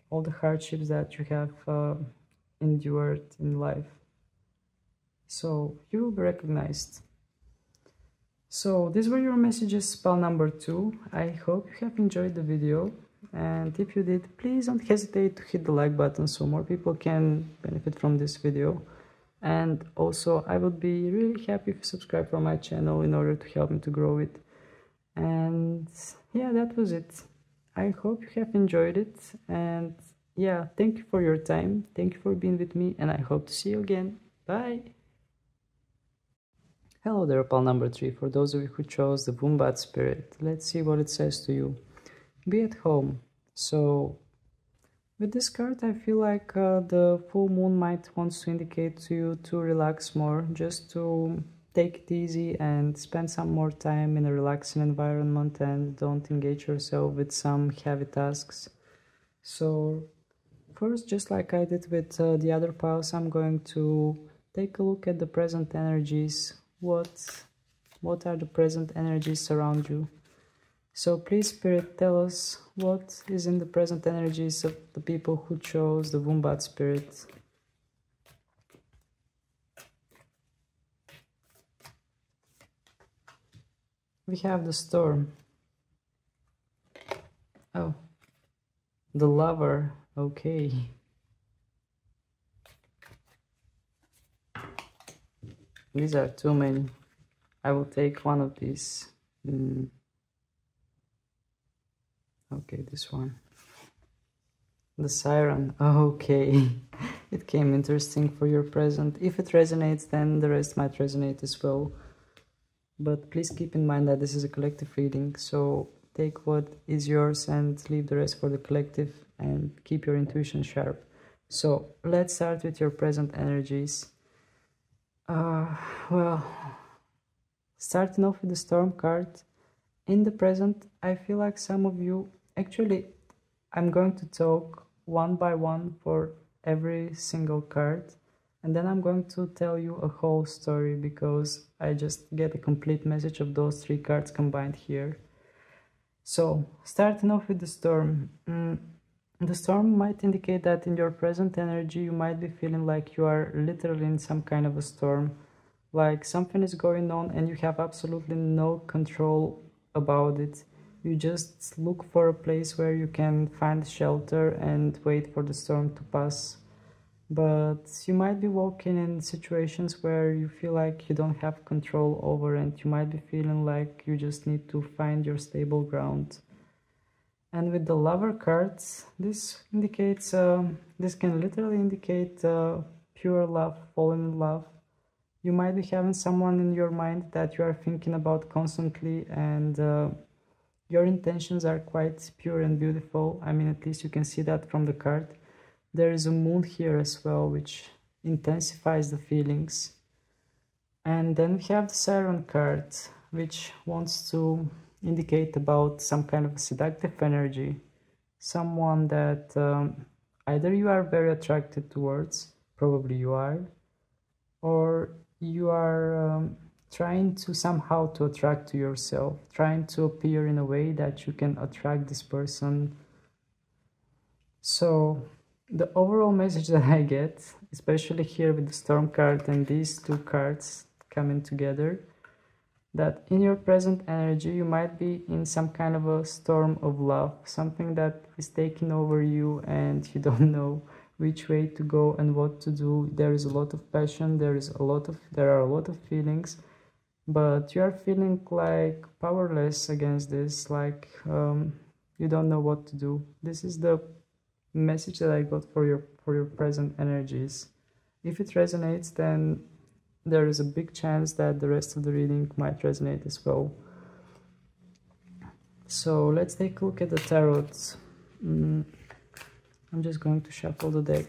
all the hardships that you have endured in life. so you will be recognized. So these were your messages, pal number 2. I hope you have enjoyed the video, and if you did, please don't hesitate to hit the like button so more people can benefit from this video. And also I would be really happy if you subscribe for my channel in order to help me to grow it. And yeah, that was it. I hope you have enjoyed it, and yeah, thank you for your time, thank you for being with me, and I hope to see you again. Bye! Hello there, pal number 3. For those of you who chose the Wombat spirit, let's see what it says to you. Be at home. So with this card, I feel like the full moon might want to indicate to you to relax more, just to take it easy and spend some more time in a relaxing environment and don't engage yourself with some heavy tasks. So first, just like I did with the other piles, I'm going to take a look at the present energies. What are the present energies around you? So please, Spirit, tell us what is in the present energies of the people who chose the Wombat spirit. We have the Storm. Oh, the Lover. Okay. These are too many. I will take one of these. Okay, this one. The Siren. Okay. It came interesting for your present. If it resonates, then the rest might resonate as well. But please keep in mind that this is a collective reading, so take what is yours and leave the rest for the collective and keep your intuition sharp. So let's start with your present energies. Well, starting off with the Storm card, in the present, I feel like some of you, actually, I'm going to talk one by one for every single card, and then I'm going to tell you a whole story because I just get a complete message of those 3 cards combined here. So, starting off with the Storm. The Storm might indicate that in your present energy you might be feeling like you are literally in some kind of a storm, like something is going on and you have absolutely no control about it. You just look for a place where you can find shelter and wait for the storm to pass. But you might be walking in situations where you feel like you don't have control over, and you might be feeling like you just need to find your stable ground. And with the Lover cards, this indicates, this can literally indicate pure love, falling in love. You might be having someone in your mind that you are thinking about constantly, and your intentions are quite pure and beautiful. I mean, at least you can see that from the card. There is a moon here as well, which intensifies the feelings. And then we have the Siren card, which wants to indicate about some kind of a seductive energy, someone that either you are very attracted towards, probably you are, or you are trying to somehow to attract to yourself, trying to appear in a way that you can attract this person. So the overall message that I get, especially here with the Storm card and these 2 cards coming together, that in your present energy you might be in some kind of a storm of love, something that is taking over you and you don't know which way to go and what to do. There is a lot of passion, there are a lot of feelings, but you are feeling like powerless against this, like you don't know what to do. This is the message that I got for your present energies. If it resonates, then there is a big chance that the rest of the reading might resonate as well. So let's take a look at the tarot. I'm just going to shuffle the deck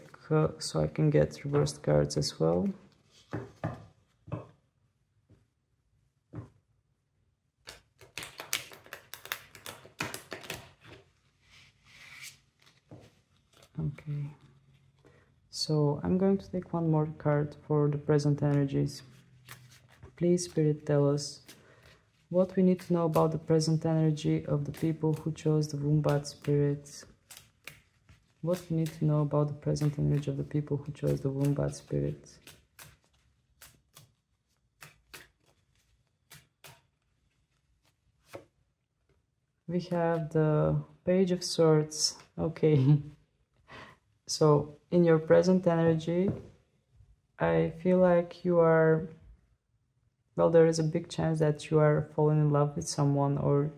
so I can get reversed cards as well. Okay, so I'm going to take one more card for the present energies. Please, Spirit, tell us what we need to know about the present energy of the people who chose the Wombat spirit. What we need to know about the present energy of the people who chose the Wombat spirit. We have the Page of Swords. Okay. So in your present energy, I feel like you are, well, there is a big chance that you are falling in love with someone, or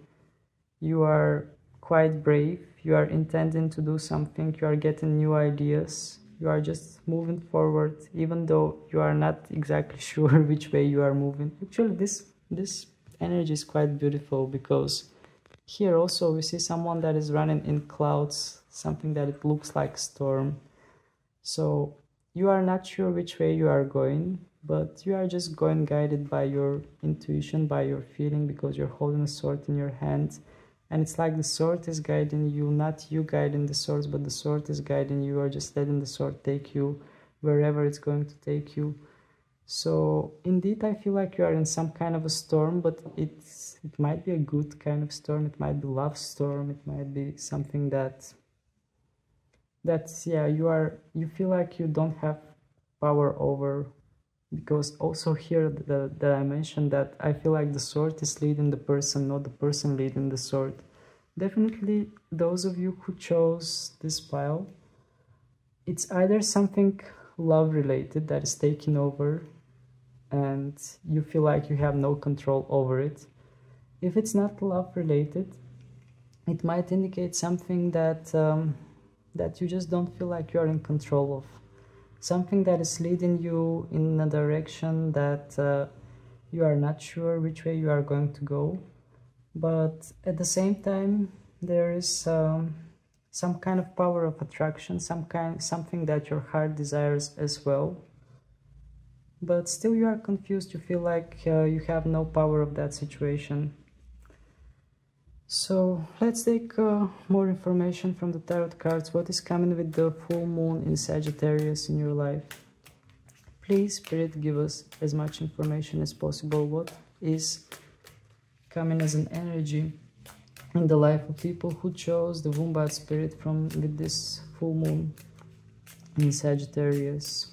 you are quite brave, you are intending to do something, you are getting new ideas, you are just moving forward, even though you are not exactly sure which way you are moving. Actually, this energy is quite beautiful, because here also we see someone that is running in clouds, something that it looks like storm. So you are not sure which way you are going, but you are just going guided by your intuition, by your feeling, because you're holding a sword in your hand. And it's like the sword is guiding you, not you guiding the sword, but the sword is guiding you. You are just letting the sword take you wherever it's going to take you. So indeed, I feel like you are in some kind of a storm, but it might be a good kind of storm. It might be love storm. It might be something that's yeah, you feel like you don't have power over, because also here that I mentioned that I feel like the sword is leading the person, not the person leading the sword. Definitely those of you who chose this pile, it's either something love related that is taking over and you feel like you have no control over it. If it's not love related, it might indicate something that that you just don't feel like you're in control of. Something that is leading you in a direction that you are not sure which way you are going to go. But at the same time, there is some kind of power of attraction, something that your heart desires as well. But still you are confused, you feel like you have no power of that situation. So let's take more information from the tarot cards. What is coming with the full moon in Sagittarius in your life? Please, Spirit, give us as much information as possible. What is coming as an energy in the life of people who chose the Wombat spirit with this full moon in Sagittarius?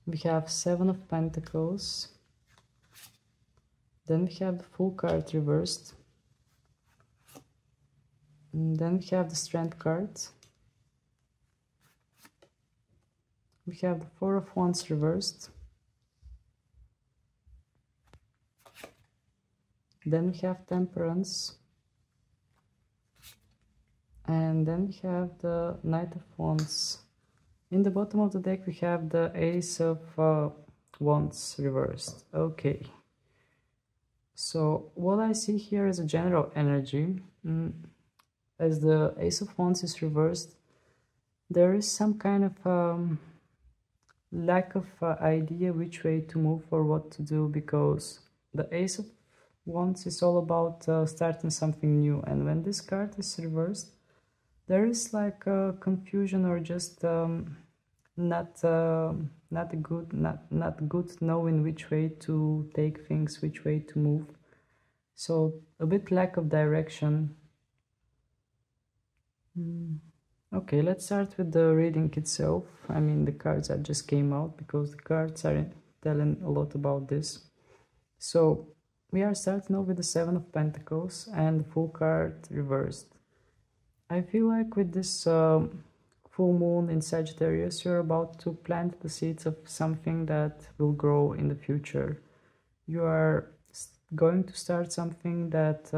We have Seven of Pentacles. Then we have the Fool card reversed. And then we have the Strength card. We have the Four of Wands reversed. Then we have Temperance. And then we have the Knight of Wands. In the bottom of the deck we have the Ace of Wands reversed. Okay. So what I see here is a general energy. As the Ace of Wands is reversed, there is some kind of lack of idea which way to move or what to do, because the Ace of Wands is all about starting something new, and when this card is reversed, there is like a confusion, or just not good knowing which way to take things, which way to move. So a bit lack of direction. Okay, let's start with the reading itself. I mean the cards that just came out, because the cards are telling a lot about this. So we are starting off with the Seven of Pentacles and the Fool card reversed. I feel like with this full moon in Sagittarius, you're about to plant the seeds of something that will grow in the future. You are going to start something that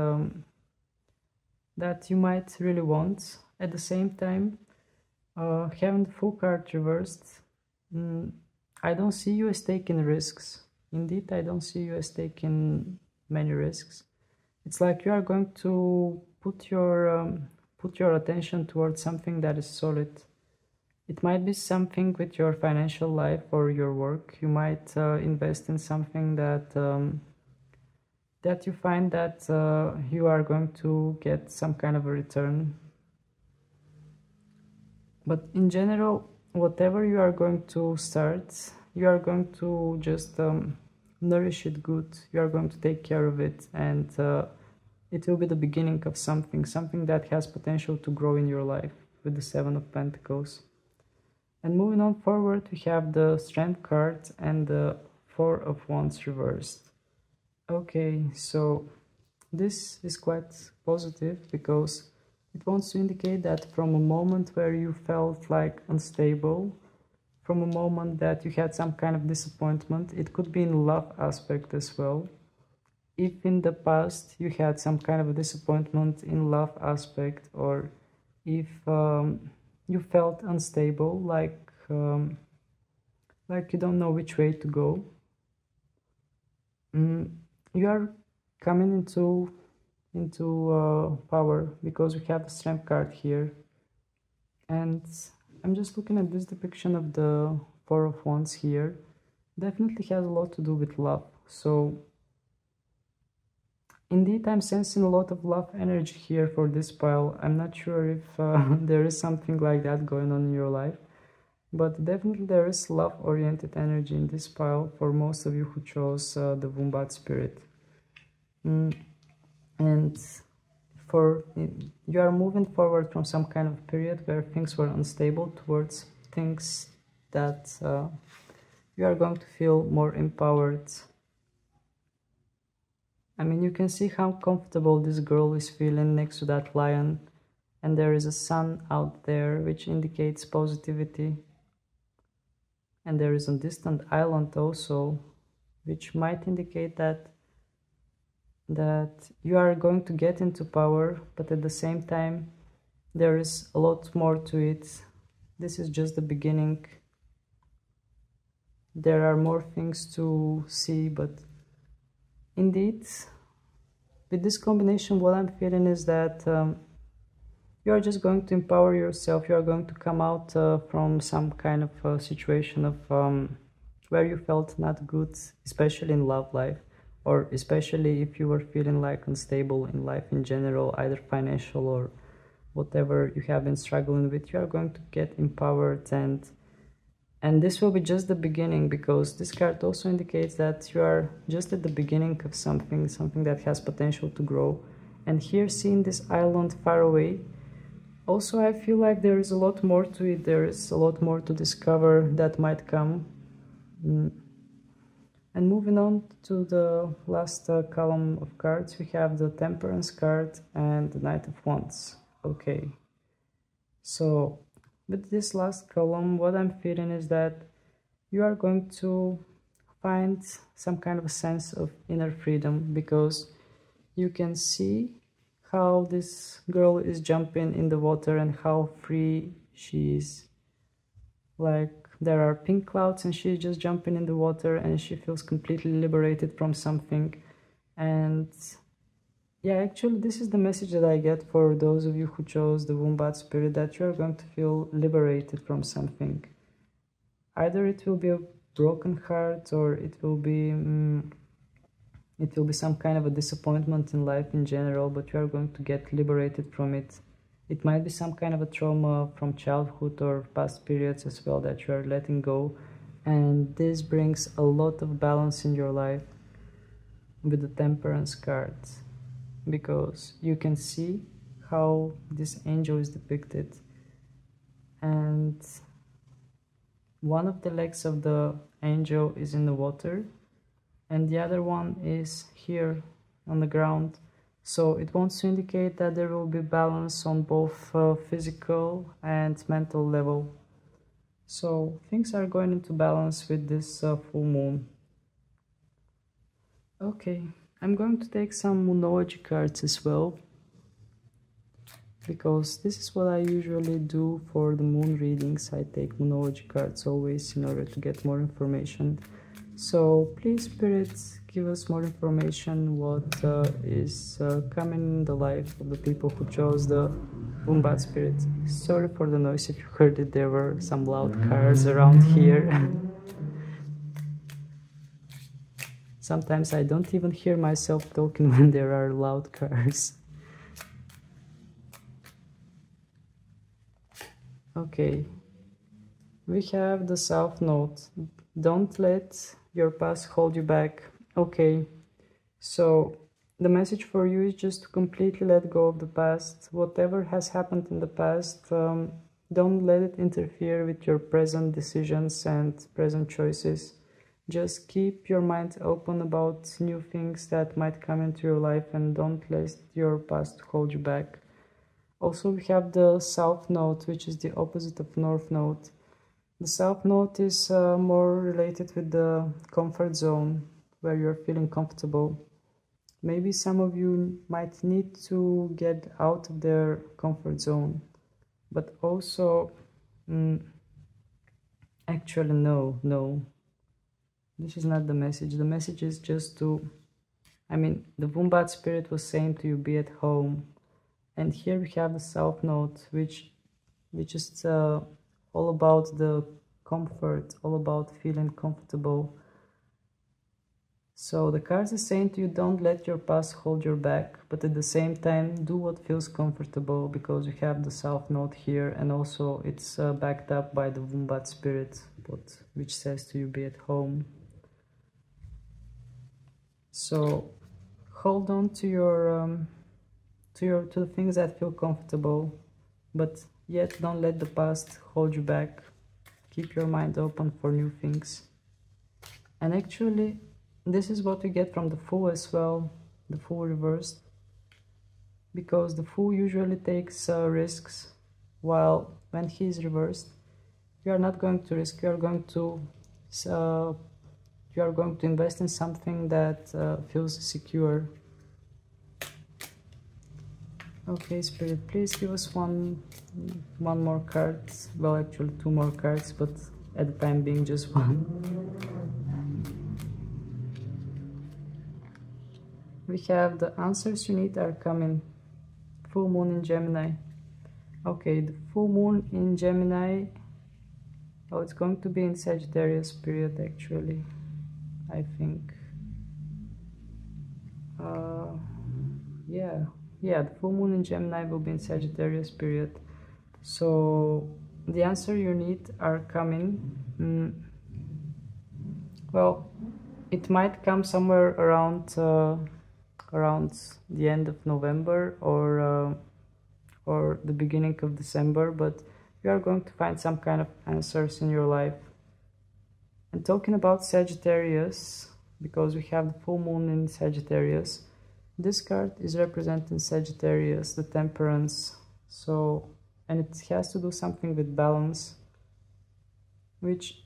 that you might really want. At the same time, having the Fool card reversed, I don't see you as taking risks. Indeed, I don't see you as taking many risks. It's like you are going to put your attention towards something that is solid. It might be something with your financial life or your work. You might invest in something that that you find that you are going to get some kind of a return. But in general, whatever you are going to start, you are going to just nourish it good. You are going to take care of it, and it will be the beginning of something that has potential to grow in your life with the Seven of Pentacles. And moving on forward, we have the Strength card and the Four of Wands reversed. Okay, so this is quite positive because it wants to indicate that from a moment where you felt like unstable, from a moment that you had some kind of disappointment, it could be in love aspect as well. If in the past you had some kind of a disappointment in love aspect, or if you felt unstable, like you don't know which way to go, you are coming into power because we have the strength card here. And I'm just looking at this depiction of the Four of Wands here. Definitely has a lot to do with love. So indeed, I'm sensing a lot of love energy here for this pile. I'm not sure if there is something like that going on in your life, but definitely there is love-oriented energy in this pile for most of you who chose the Wombat spirit. And you are moving forward from some kind of period where things were unstable towards things that you are going to feel more empowered. I mean, you can see how comfortable this girl is feeling next to that lion, and there is a sun out there which indicates positivity, and there is a distant island also which might indicate that you are going to get into power, but at the same time there is a lot more to it. This is just the beginning. There are more things to see, but indeed, with this combination, what I'm feeling is that you are just going to empower yourself. You are going to come out from some kind of situation of where you felt not good, especially in love life, or especially if you were feeling like unstable in life in general, either financial or whatever you have been struggling with. You are going to get empowered, and this will be just the beginning, because this card also indicates that you are just at the beginning of something that has potential to grow. And here, seeing this island far away, also I feel like there is a lot more to it. There is a lot more to discover that might come. And moving on to the last column of cards, we have the Temperance card and the Knight of Wands. Okay, so with this last column, what I'm feeling is that you are going to find some kind of a sense of inner freedom, because you can see how this girl is jumping in the water and how free she is. Like, there are pink clouds and she's just jumping in the water and she feels completely liberated from something. And yeah, actually this is the message that I get for those of you who chose the Wombat spirit, that you are going to feel liberated from something. Either it will be a broken heart, or it will be some kind of a disappointment in life in general, but you are going to get liberated from it. It might be some kind of a trauma from childhood or past periods as well that you are letting go, and this brings a lot of balance in your life with the Temperance card, because you can see how this angel is depicted, and one of the legs of the angel is in the water and the other one is here on the ground. So it wants to indicate that there will be balance on both physical and mental level. So things are going into balance with this full moon. Okay, I'm going to take some moonology cards as well, because this is what I usually do for the moon readings. I take moonology cards always in order to get more information. So please, spirits, give us more information what is coming in the life of the people who chose the Wombat spirit. Sorry for the noise if you heard it, there were some loud cars around here. Sometimes I don't even hear myself talking when there are loud cars. Okay, we have the South Node. Don't let your past hold you back. Okay, so the message for you is just to completely let go of the past. Whatever has happened in the past, don't let it interfere with your present decisions and present choices. Just keep your mind open about new things that might come into your life and don't let your past hold you back. Also, we have the South Node, which is the opposite of North Node. The South Node is more related with the comfort zone, where you're feeling comfortable. Maybe some of you might need to get out of their comfort zone, but also, actually, no. This is not the message. The message is just to, the Wombat spirit was saying to you, be at home. And here we have the South Node, which is all about the comfort, all about feeling comfortable. So the cards are saying to you, don't let your past hold you back, but at the same time, do what feels comfortable, because you have the South Node here, and also it's backed up by the Wombat spirit, which says to you, be at home. So hold on to the things that feel comfortable, but yet don't let the past hold you back. Keep your mind open for new things. And actually, this is what we get from the Fool as well, the Fool reversed, because the Fool usually takes risks, while when he is reversed, you are not going to risk. You are going to invest in something that feels secure. Okay, Spirit, please give us one more card. Well, actually 2 more cards, but at the time being just one. We have the answers you need are coming. Full moon in Gemini. Okay, the full moon in Gemini. Oh, it's going to be in Sagittarius period, actually, I think. Yeah, the full moon in Gemini will be in Sagittarius period. So the answer you need are coming. Well, it might come somewhere around the end of November or the beginning of December, but you are going to find some kind of answers in your life. And talking about Sagittarius, because we have the full moon in Sagittarius, this card is representing Sagittarius, the Temperance. So, and it has to do something with balance, which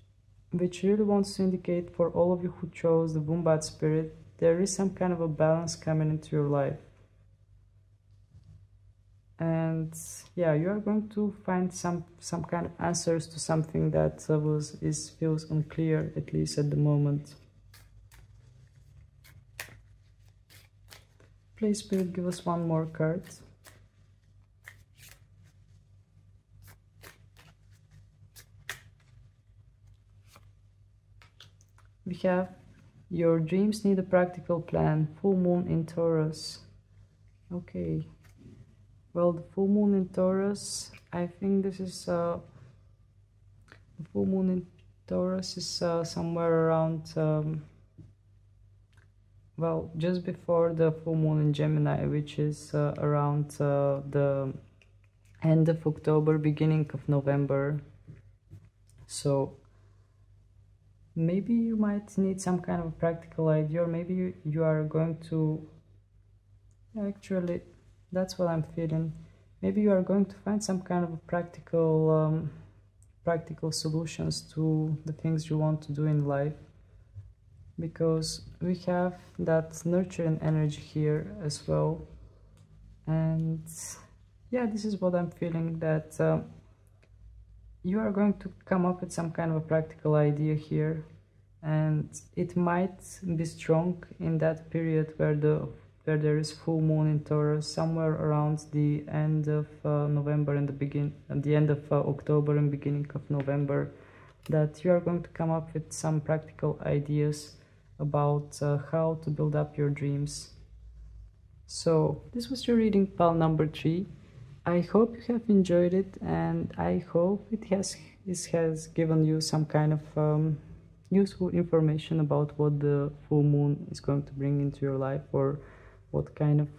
really wants to indicate for all of you who chose the Wombat spirit, there is some kind of a balance coming into your life. And yeah, you are going to find some kind of answers to something that feels unclear, at least at the moment. Please, Spirit, give us one more card. We have your dreams need a practical plan. Full moon in Taurus. Okay. Well, the full moon in Taurus, I think this is the full moon in Taurus is somewhere around well, just before the full moon in Gemini, which is around the end of October, beginning of November. So maybe you might need some kind of a practical idea, or maybe you are going to, actually, that's what I'm feeling. Maybe you are going to find some kind of a practical solutions to the things you want to do in life, because we have that nurturing energy here as well. And yeah, this is what I'm feeling, that you are going to come up with some kind of a practical idea here, and it might be strong in that period where there is full moon in Taurus, somewhere around the end of November and the end of October and beginning of November, that you are going to come up with some practical ideas about how to build up your dreams. So this was your reading pile number 3. I hope you have enjoyed it, and I hope it has given you some kind of useful information about what the full moon is going to bring into your life, or what kind of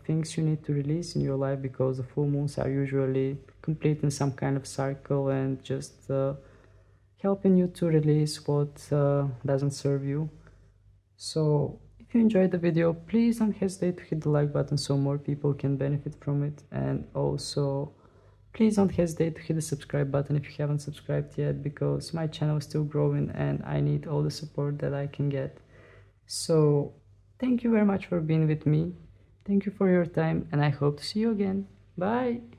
things you need to release in your life, because the full moons are usually completing some kind of cycle and just helping you to release what doesn't serve you. So if you enjoyed the video, please don't hesitate to hit the like button so more people can benefit from it, and also please don't hesitate to hit the subscribe button if you haven't subscribed yet, because my channel is still growing and I need all the support that I can get. So thank you very much for being with me. Thank you for your time, and I hope to see you again. Bye!